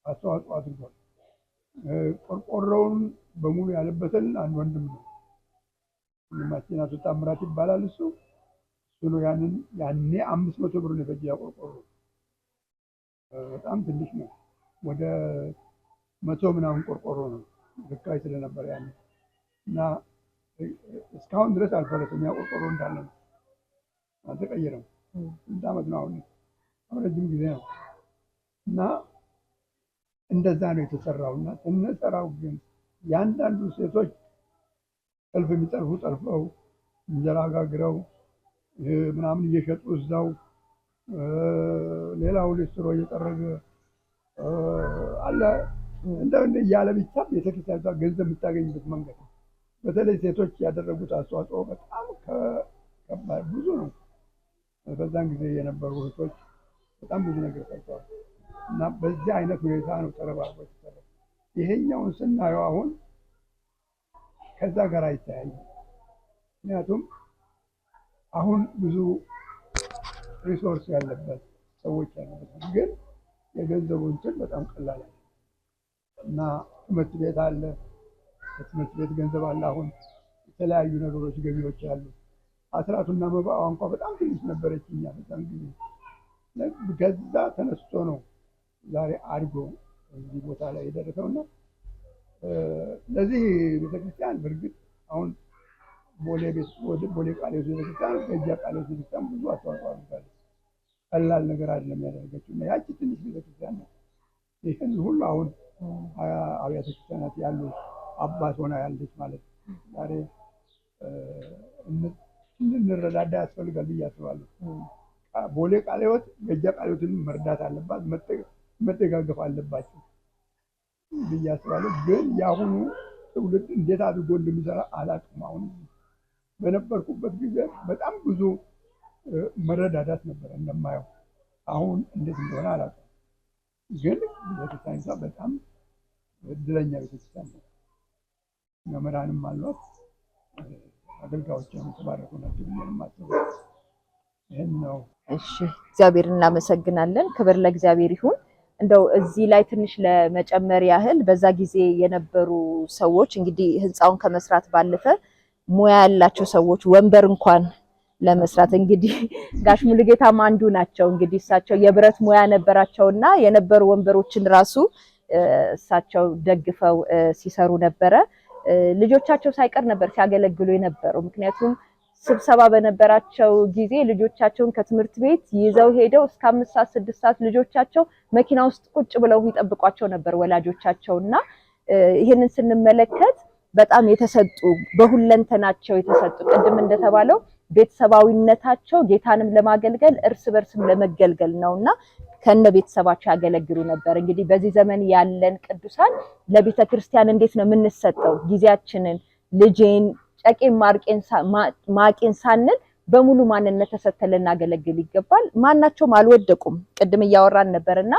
አስተዋጽኦ አድርጓል። ቆርቆሮውን በሙሉ ያለበትን አንድ ወንድም ነው ወንድማችን አቶ ታምራት ይባላል። እሱ ነው ያኔ 500 ብር ነው የፈጀው ቆርቆሮ። በጣም ትንሽ ነው። ወደ 100 ምናምን ቆርቆሮ ነው ርካሽ ስለነበረ ያኔ እና እስካሁን ድረስ አልፈረሰም። ያ ቆርቆሮ እንዳለ ነው፣ አልተቀየረም። ስንት ዓመት ነው አሁን ረጅም ጊዜ ነው። እና እንደዛ ነው የተሰራው። እና ስንሰራው ግን ያንዳንዱ ሴቶች ጠልፍ የሚጠልፉ ጠልፈው እንጀራ ጋግረው ምናምን እየሸጡ እዛው፣ ሌላው ሊስትሮ እየጠረገ አለ እንደው እያለ ብቻ ቤተክርስቲያኗ ገንዘብ የምታገኝበት መንገድ ነው። በተለይ ሴቶች ያደረጉት አስተዋጽኦ በጣም ከባድ ብዙ ነው። በዛን ጊዜ የነበሩ እህቶች በጣም ብዙ ነገር ሰርተዋል እና በዚህ አይነት ሁኔታ ነው ተረባርቦ የተሰራው። ይሄኛውን ስናየው አሁን ከዛ ጋር አይተያይም። ምክንያቱም አሁን ብዙ ሪሶርስ ያለበት ሰዎች ያለበት ግን የገንዘቡ እንትን በጣም ቀላል ነው እና ትምህርት ቤት አለ፣ ትምህርት ቤት ገንዘብ አለ። አሁን የተለያዩ ነገሮች ገቢዎች አሉ። አስራቱና መባዋ እንኳን በጣም ትንሽ ነበረች እኛ በጣም ጊዜ ከዛ ተነስቶ ነው ዛሬ አድጎ እዚህ ቦታ ላይ የደረሰውና ለዚህ ቤተክርስቲያን በእርግጥ አሁን ቦሌ ቃልዮት ቤተክርስቲያን ገጃ ቃልዮት ቤተክርስቲያን ብዙ አስተዋጽኦ አድርጋለች። ቀላል ነገር አይደለም ያደረገችው እና ያቺ ትንሽ ቤተክርስቲያን ነው ይህን ሁሉ አሁን አብያተ ክርስቲያናት ያሉ አባት ሆና ያለች ማለት ነው። ዛሬ እንረዳዳ ያስፈልጋል ብዬ አስባለሁ። ቦሌ ቃልዮት ገጃ ቃልዮትን መርዳት አለባት፣ መደጋገፍ አለባቸው ብዬ አስባለሁ። ግን የአሁኑ ትውልድ እንዴት አድርጎ እንደሚሰራ አላውቅም። አሁን በነበርኩበት ጊዜ በጣም ብዙ መረዳዳት ነበረ እንደማየው። አሁን እንዴት እንደሆነ አላውቅም። ግን ቤተክርስቲያኒቷ በጣም እድለኛ ቤተክርስቲያን ነው። መምህራንም አሏት፣ አገልጋዮችም የተባረኩ ናቸው ብዬ ነው የማስበው። ይህን ነው። እሺ፣ እግዚአብሔር እናመሰግናለን። ክብር ለእግዚአብሔር ይሁን። እንደው እዚህ ላይ ትንሽ ለመጨመር ያህል በዛ ጊዜ የነበሩ ሰዎች እንግዲህ ህንፃውን ከመስራት ባለፈ ሙያ ያላቸው ሰዎች ወንበር እንኳን ለመስራት እንግዲህ ጋሽ ሙሉጌታም አንዱ ናቸው። እንግዲህ እሳቸው የብረት ሙያ ነበራቸውና የነበሩ ወንበሮችን ራሱ እሳቸው ደግፈው ሲሰሩ ነበረ። ልጆቻቸው ሳይቀር ነበር ሲያገለግሉ የነበረው። ምክንያቱም ስብሰባ በነበራቸው ጊዜ ልጆቻቸውን ከትምህርት ቤት ይዘው ሄደው እስከ 5 ሰዓት 6 ሰዓት ልጆቻቸው መኪና ውስጥ ቁጭ ብለው ይጠብቋቸው ነበር ወላጆቻቸውና ይሄንን ስንመለከት በጣም የተሰጡ በሁለንተናቸው የተሰጡ ቅድም እንደተባለው ቤተሰባዊነታቸው ጌታንም ለማገልገል እርስ በርስም ለመገልገል ነውና ከነ ቤተሰባቸው ያገለግሉ ነበር። እንግዲህ በዚህ ዘመን ያለን ቅዱሳን ለቤተ ክርስቲያን እንዴት ነው የምንሰጠው? ጊዜያችንን ልጄን ጨቄን ማቄን ሳንል በሙሉ ማንነት ተሰጥተን ልናገለግል ይገባል። ማናቸውም አልወደቁም። ቅድም እያወራን ነበርና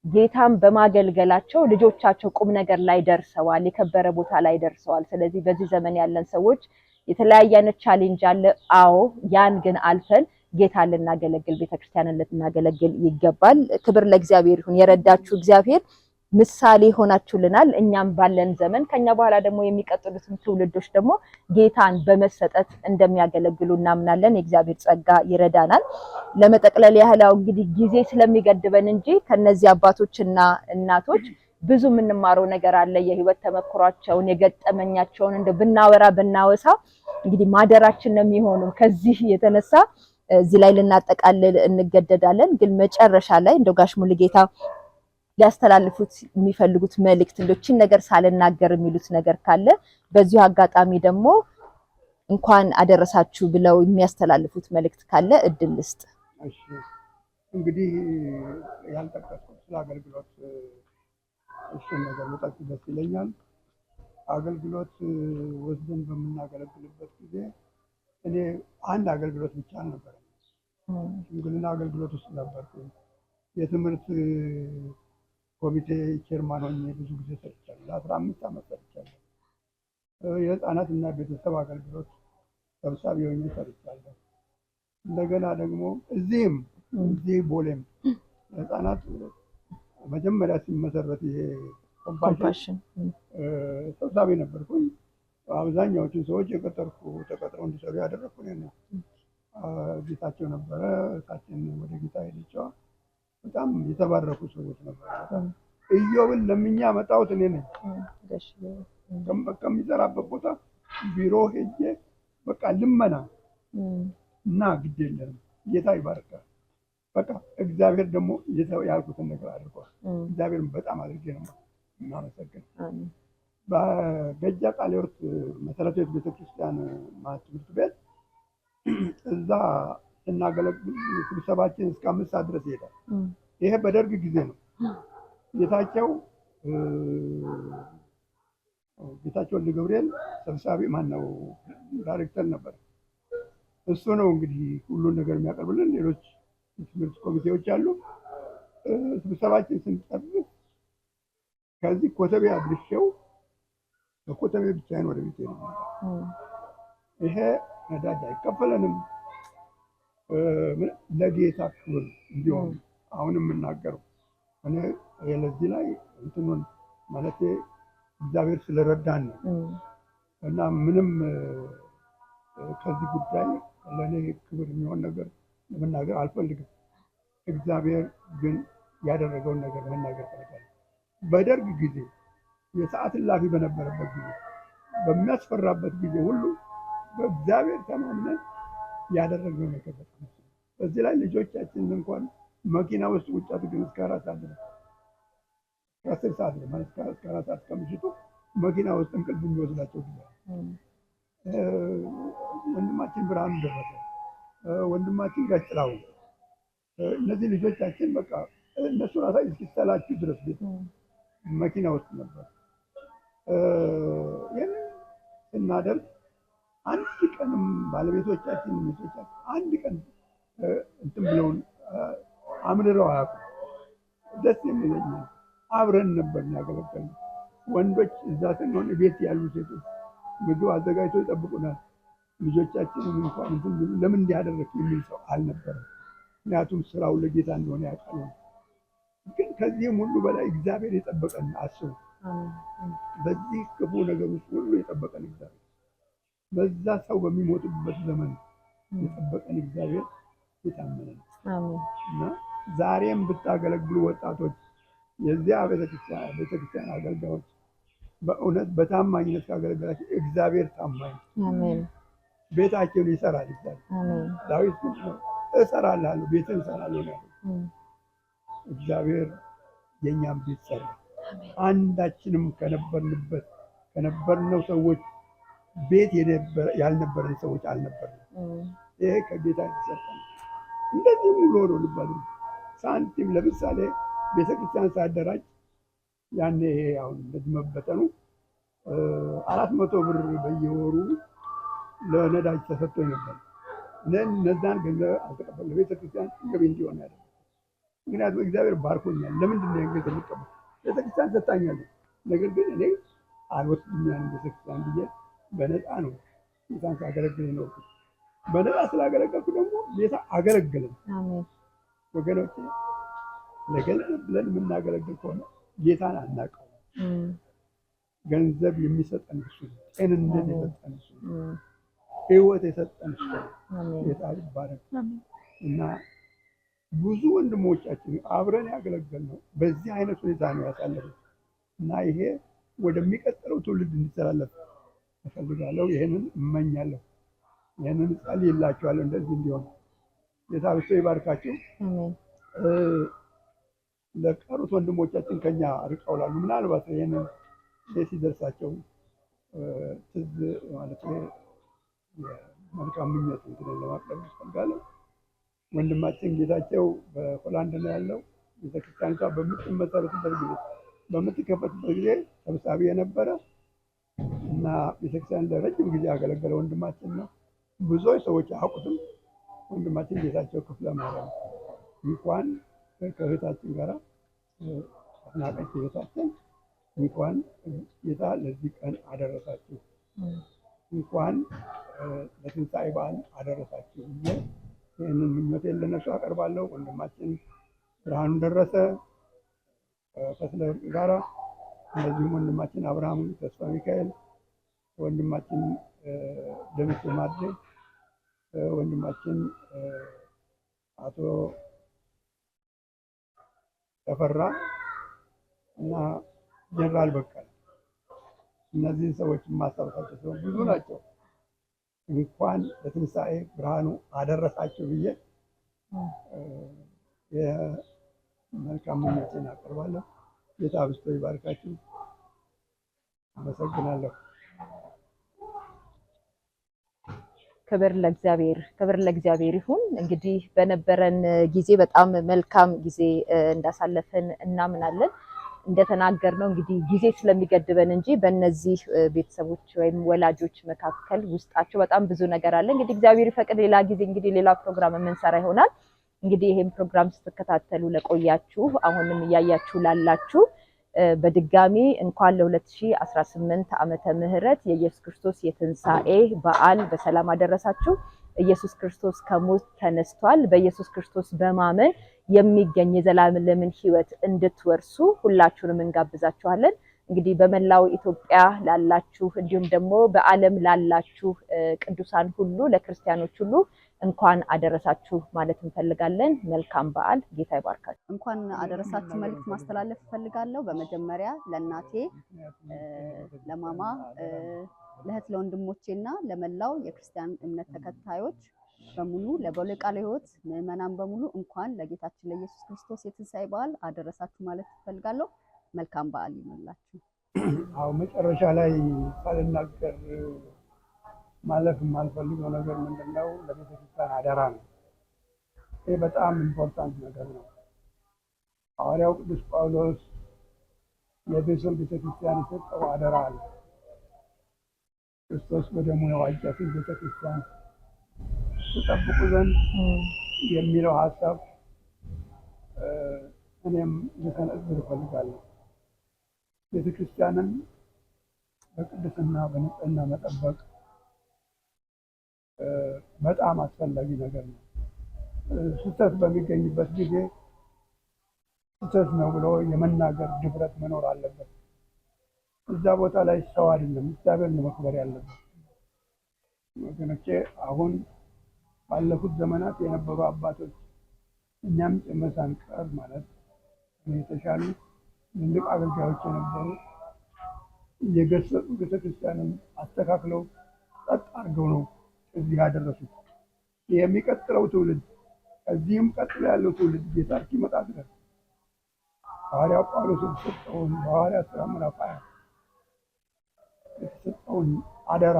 ጌታን በማገልገላቸው ልጆቻቸው ቁም ነገር ላይ ደርሰዋል፣ የከበረ ቦታ ላይ ደርሰዋል። ስለዚህ በዚህ ዘመን ያለን ሰዎች የተለያየ አይነት ቻሌንጅ አለ። አዎ፣ ያን ግን አልፈን ጌታን ልናገለግል ቤተክርስቲያንን ልናገለግል ይገባል። ክብር ለእግዚአብሔር ይሁን። የረዳችሁ እግዚአብሔር ምሳሌ ሆናችሁልናል። እኛም ባለን ዘመን ከኛ በኋላ ደግሞ የሚቀጥሉትን ትውልዶች ደግሞ ጌታን በመሰጠት እንደሚያገለግሉ እናምናለን። የእግዚአብሔር ጸጋ ይረዳናል። ለመጠቅለል ያህላው እንግዲህ ጊዜ ስለሚገድበን እንጂ ከነዚህ አባቶችና እናቶች ብዙ የምንማረው ነገር አለ። የህይወት ተመክሯቸውን የገጠመኛቸውን እንደ ብናወራ ብናወሳ እንግዲህ ማደራችን ነው የሚሆነው። ከዚህ የተነሳ እዚህ ላይ ልናጠቃልል እንገደዳለን። ግን መጨረሻ ላይ እንደው ጋሽ ሙሉጌታ ሊያስተላልፉት የሚፈልጉት መልእክት እንደችን ነገር ሳልናገር የሚሉት ነገር ካለ በዚሁ አጋጣሚ ደግሞ እንኳን አደረሳችሁ ብለው የሚያስተላልፉት መልእክት ካለ እድል ልስጥ። እሺ፣ እንግዲህ ያልጠቀስኩት ስለ አገልግሎት እሱን ነገር ልጠቅስ ደስ ይለኛል። አገልግሎት ወስደን በምናገለግልበት ጊዜ እኔ አንድ አገልግሎት ብቻ አልነበረም። ሽምግልና አገልግሎት ውስጥ ነበርኩ። የትምህርት ኮሚቴ ቼርማን ሆኜ ብዙ ጊዜ ሰርቻለሁ። ለ15 ዓመት ሰርቻለሁ። የህፃናትና ቤተሰብ አገልግሎት ሰብሳቢ ሆኜ ሰርቻለሁ። እንደገና ደግሞ እዚህ ቦሌም ህፃናት መጀመሪያ ሲመሰረት ይሄ ኮምፓሽን ሰብሳቢ ነበርኩኝ። አብዛኛዎቹን ሰዎች ተቀጥረው እንዲሰሩ ያደረኩ ነው። ጌታቸው ነበረ፣ እሳችን ወደ ጌታ ሄደችዋ። በጣም የተባረኩ ሰዎች ነበሩ። በጣም ኢዮብን ለምኛ መጣሁት እኔ ነኝ። ከሚሰራበት ቦታ ቢሮ ሄጄ በቃ ልመና እና ግድ የለም ጌታ ይባርካል። በቃ እግዚአብሔር ደግሞ ያልኩትን ነገር አድርጓል። እግዚአብሔርን በጣም አድርጌ ነው እናመሰግን። በገጃ ቃልዮት መሰረታዊ ቤተክርስቲያን ትምህርት ቤት እዛ ስናገለግል ስብሰባችን እስከ 5 ሰዓት ድረስ ይሄዳል። ይሄ በደርግ ጊዜ ነው። ጌታቸው ወልደ ገብርኤል ሰብሳቢ ማነው ዳይሬክተር ነበር። እሱ ነው እንግዲህ ሁሉን ነገር የሚያቀርብልን። ሌሎች ትምህርት ኮሚቴዎች አሉ። ስብሰባችን ስንጨርስ ከዚህ ኮተቤ አድርሼው በኮተቤ ብቻዬን ወደ ቤቴ ነው። ይሄ ነዳጅ አይከፈለንም። ለጌታ ክብር እንዲሆን አሁን የምናገረው እኔ ለዚህ ላይ እንትኑን ማለት እግዚአብሔር ስለረዳን ነው እና ምንም ከዚህ ጉዳይ ለእኔ ክብር የሚሆን ነገር ለመናገር አልፈልግም። እግዚአብሔር ግን ያደረገውን ነገር መናገር ፈልጋለሁ። በደርግ ጊዜ የሰዓት እላፊ በነበረበት ጊዜ በሚያስፈራበት ጊዜ ሁሉ በእግዚአብሔር ተማምነን ያደረገው ነገር በጣም በዚህ ላይ ልጆቻችን እንኳን መኪና ውስጥ ውጭ አድርገን እስከ 4 ሰዓት ድረስ 10 ሰዓት ነው ማለት እስከ 4 ሰዓት ከምሽቱ መኪና ውስጥ እንቅልፍ የሚወስዳቸው ጊዜ ወንድማችን ብርሃኑ ደረሰ፣ ወንድማችን ጋጭላው እነዚህ ልጆቻችን በቃ እነሱ ራሳቸው እስኪሰላችሁ ድረስ ቤት መኪና ውስጥ ነበር። ይህን ስናደርግ አንድ ቀንም ባለቤቶቻችን ሚስቶቻችን አንድ ቀን እንትን ብለውን አምርረው አያውቁም። ደስ የሚለኝ አብረን ነበር ያገለገልን። ወንዶች እዛ ስንሆን ቤት ያሉ ሴቶች ምግብ አዘጋጅተው ይጠብቁናል። ልጆቻችንን እንኳን እንትን ብሎ ለምን እንዲያደረግ የሚል ሰው አልነበረም። ምክንያቱም ስራው ለጌታ እንደሆነ ያውቃሉ። ግን ከዚህም ሁሉ በላይ እግዚአብሔር የጠበቀን አስቡ። በዚህ ክፉ ነገር ውስጥ ሁሉ የጠበቀን እግዚአብሔር በዛ ሰው በሚሞቱበት ዘመን የጠበቀን እግዚአብሔር የታመነ ነው እና ዛሬም ብታገለግሉ ወጣቶች የዚያ ቤተክርስቲያን አገልጋዮች በእውነት በታማኝነት ካገለገላችሁ እግዚአብሔር ታማኝ ቤታቸውን ይሰራል። እግዚአብሔር ዳዊት ነው እሰራለሁ ቤትን እሰራለሁ ያለው እግዚአብሔር የኛም ቤት ሰራ። አንዳችንም ከነበርነው ሰዎች ቤት ያልነበረን ሰዎች አልነበርንም። ይሄ ከጌታ የተሰጠ ነው። እንደዚህ ሙሉ ሆኖ ልባል ሳንቲም ለምሳሌ ቤተክርስቲያን ሳደራጅ ያኔ ይሄ አሁን እንደዚህ መበተኑ 400 ብር በየወሩ ለነዳጅ ተሰጥቶኝ ነበር። እነዛን ገንዘብ አልተቀበል ለቤተክርስቲያን ገቢ እንዲሆን ያደረኩት ምክንያቱም እግዚአብሔር ባርኮኛል። ለምንድን ነው ገንዘብ የምቀበል? ቤተክርስቲያን ሰጣኛለች። ነገር ግን እኔ አልወስድም ያን ቤተክርስቲያን ብዬ በነፃ ነው ጌታን ሳገለግል የኖርኩት። በነፃ ስላገለገልኩ ደግሞ ጌታ አገለገለን። ወገኖቼ ለገንዘብ ብለን የምናገለግል ከሆነ ጌታን አናውቀውም። ገንዘብ የሚሰጠን እሱ ነው። ጤንነት የሰጠን እሱ ነው። ሕይወት የሰጠን እሱ ነው። ጌታ ይባረክ እና ብዙ ወንድሞቻችን አብረን ያገለገልነው በዚህ አይነት ሁኔታ ነው ያሳለፉት እና ይሄ ወደሚቀጥለው ትውልድ እንዲተላለፍ እፈልጋለሁ። ይሄንን እመኛለሁ። ይሄንን ጸልይላችኋለሁ እንደዚህ እንዲሆን። ጌታ ብቻ ይባርካችሁ። ለቀሩት ወንድሞቻችን ከኛ ርቀው ላሉ ምናልባት ይሄንን ሲደርሳቸው ትዝ ማለት መልካም ምኞት እንትን ለማቅረብ እፈልጋለሁ። ወንድማችን ጌታቸው በሆላንድ ነው ያለው። ቤተክርስቲያኒቷ በምትመሰረትበት ጊዜ በምትከፈትበት ጊዜ ሰብሳቢ የነበረ እና ቤተክርስቲያን ለረጅም ጊዜ ያገለገለ ወንድማችን ነው። ብዙዎች ሰዎች አያውቁትም። ወንድማችን ጌታቸው ክፍለ ማርያም እንኳን ከእህታችን ጋር አስናቀች እህታችን እንኳን ጌታ ለዚህ ቀን አደረሳችሁ፣ እንኳን ለትንሣኤ በዓል አደረሳችሁ ብዬ ይህንን ምኞቴን ለነሱ አቀርባለሁ። ወንድማችን ብርሃኑ ደረሰ ከስለ ጋራ እንደዚሁም ወንድማችን አብርሃም ተስፋ ሚካኤል፣ ወንድማችን ደምስ ማድሬ፣ ወንድማችን አቶ ተፈራ እና ጀነራል በቀለ እነዚህን ሰዎች ማስታወሳቸው ሲሆን ብዙ ናቸው። እንኳን ለትንሣኤ ብርሃኑ አደረሳችሁ ብዬ የመልካም ምኞቴን አቀርባለሁ። ጌታ ብስቶ ይባርካችሁ። አመሰግናለሁ። ክብር ለእግዚአብሔር ይሁን። እንግዲህ በነበረን ጊዜ በጣም መልካም ጊዜ እንዳሳለፈን እናምናለን። እንደተናገርነው እንግዲህ ጊዜ ስለሚገድበን እንጂ በእነዚህ ቤተሰቦች ወይም ወላጆች መካከል ውስጣቸው በጣም ብዙ ነገር አለ። እንግዲህ እግዚአብሔር ይፈቅድ ሌላ ጊዜ እንግዲህ ሌላ ፕሮግራም የምንሰራ ይሆናል። እንግዲህ ይሄን ፕሮግራም ስትከታተሉ ለቆያችሁ፣ አሁንም እያያችሁ ላላችሁ በድጋሚ እንኳን ለ2018 ዓመተ ምህረት የኢየሱስ ክርስቶስ የትንሣኤ በዓል በሰላም አደረሳችሁ። ኢየሱስ ክርስቶስ ከሞት ተነስቷል። በኢየሱስ ክርስቶስ በማመን የሚገኝ የዘላለምን ሕይወት እንድትወርሱ ሁላችሁንም እንጋብዛችኋለን። እንግዲህ በመላው ኢትዮጵያ ላላችሁ እንዲሁም ደግሞ በዓለም ላላችሁ ቅዱሳን ሁሉ ለክርስቲያኖች ሁሉ እንኳን አደረሳችሁ ማለት እንፈልጋለን። መልካም በዓል። ጌታ ይባርካችሁ። እንኳን አደረሳችሁ መልእክት ማስተላለፍ እፈልጋለሁ። በመጀመሪያ ለእናቴ፣ ለማማ፣ ለእህት ለወንድሞቼና ለመላው የክርስቲያን እምነት ተከታዮች በሙሉ ለቦሌ ቃለ ሕይወት ምዕመናን በሙሉ እንኳን ለጌታችን ለኢየሱስ ክርስቶስ የትንሣኤ በዓል አደረሳችሁ ማለት እፈልጋለሁ። መልካም በዓል ይሁንላችሁ። አዎ መጨረሻ ላይ ሳልናገር ማለፍ የማልፈልገው ነገር ምንድነው? ለቤተክርስቲያን አደራ ነው። ይህ በጣም ኢምፖርታንት ነገር ነው። ሐዋርያው ቅዱስ ጳውሎስ ለኤፌሶን ቤተክርስቲያን የሰጠው አደራ አለ። ክርስቶስ በደሙ የዋጃትን ቤተክርስቲያን ተጠብቁ ዘንድ የሚለው ሀሳብ እኔም ልተነዝር እፈልጋለሁ። ቤተክርስቲያንን በቅድስና በንጽህና መጠበቅ በጣም አስፈላጊ ነገር ነው። ስህተት በሚገኝበት ጊዜ ስህተት ነው ብሎ የመናገር ድፍረት መኖር አለበት። እዛ ቦታ ላይ ሰው አይደለም እግዚአብሔር ነው መክበር ያለበት። ወገኖቼ አሁን ባለፉት ዘመናት የነበሩ አባቶች እኛም ጭምር ሳንቀር ማለት የተሻሉ ትልቅ አገልጋዮች የነበሩ እየገሰጹ ቤተክርስቲያንን አስተካክለው ጸጥ አድርገው ነው እዚህ ያደረሱት። የሚቀጥለው ትውልድ ከዚህም ቀጥሎ ያለው ትውልድ ጌታ እስኪመጣ ድረስ ሐዋርያው ጳውሎስ የተሰጠውን በሐዋርያት ሥራ ምዕራፍ 20 የተሰጠውን አደራ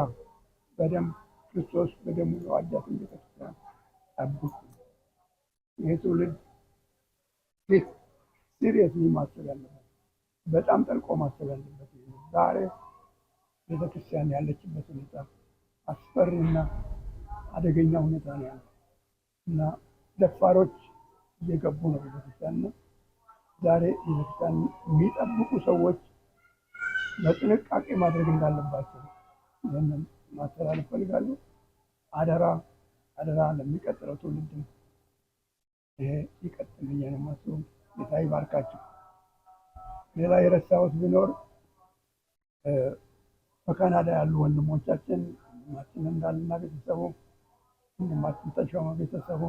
በደንብ ክርስቶስ በደሙ የዋጃትን ቤተክርስቲያን ጠብቁ። ይህ ትውልድ ሲሪየስሊ ማሰብ ያለበት በጣም ጠልቆ ማሰብ ያለበት ዛሬ ቤተክርስቲያን ያለችበት ሁኔታ አስፈሪና አደገኛ ሁኔታ ነው ያለው እና ደፋሮች እየገቡ ነው ቤተክርስቲያን ነው። ዛሬ ቤተክርስቲያን የሚጠብቁ ሰዎች በጥንቃቄ ማድረግ እንዳለባቸው ይህንን ማስተላለፍ ፈልጋለሁ። አደራ ለሚቀጥለው ትውልድ ይሄ ይቀጥል ብዬ ነው የማስበው። ጌታ ይባርካችሁ። ሌላ የረሳሁት ቢኖር በካናዳ ያሉ ወንድሞቻችን ወንድማችን እንዳልና ቤተሰቡ፣ ወንድማችን ተሾመ ቤተሰቡ፣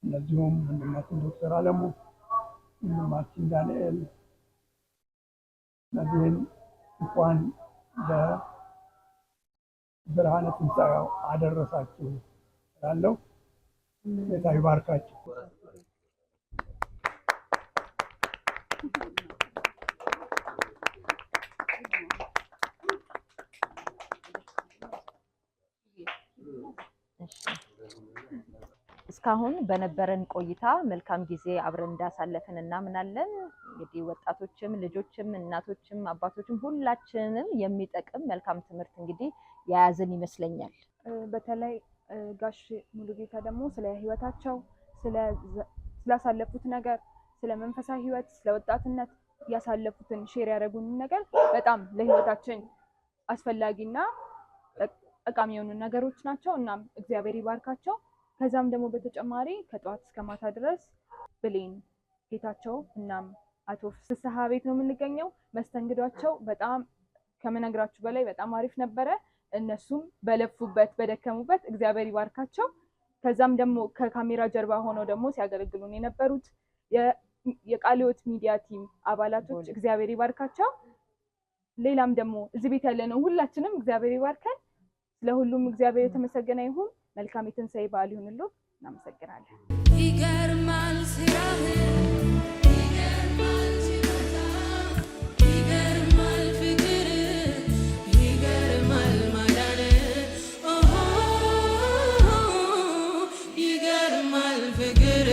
እነዚሁም ወንድማችን ዶክተር አለሙ፣ ወንድማችን ዳንኤል እነዚህን እንኳን ለብርሃነ ትንሣኤው አደረሳችሁ እላለሁ። ጌታ ይባርካችሁ። እስካሁን በነበረን ቆይታ መልካም ጊዜ አብረን እንዳሳለፍን እናምናለን። እንግዲህ ወጣቶችም ልጆችም እናቶችም አባቶችም ሁላችንም የሚጠቅም መልካም ትምህርት እንግዲህ የያዝን ይመስለኛል። በተለይ ጋሽ ሙሉጌታ ደግሞ ስለ ህይወታቸው ስላሳለፉት ነገር፣ ስለ መንፈሳዊ ህይወት፣ ስለ ወጣትነት ያሳለፉትን ሼር ያደረጉን ነገር በጣም ለህይወታችን አስፈላጊና ጠቃሚ የሆኑ ነገሮች ናቸው። እናም እግዚአብሔር ይባርካቸው። ከዛም ደግሞ በተጨማሪ ከጠዋት እስከ ማታ ድረስ ብሌን ጌታቸው እናም አቶ ፍስሐ ቤት ነው የምንገኘው። መስተንግዷቸው በጣም ከመነግራችሁ በላይ በጣም አሪፍ ነበረ። እነሱም በለፉበት በደከሙበት እግዚአብሔር ይባርካቸው። ከዛም ደግሞ ከካሜራ ጀርባ ሆነው ደግሞ ሲያገለግሉን የነበሩት የቃለ ሕይወት ሚዲያ ቲም አባላቶች እግዚአብሔር ይባርካቸው። ሌላም ደግሞ እዚህ ቤት ያለነው ሁላችንም እግዚአብሔር ይባርከን። ለሁሉም እግዚአብሔር የተመሰገነ ይሁን። መልካም የትንሣኤ በዓል ይሁንልዎ። እናመሰግናለን። ይገርማል ስራህ ይገርማል ችሎታ ይገርማል ፍቅር ይገርማል ማዳን ይገርማል ፍቅር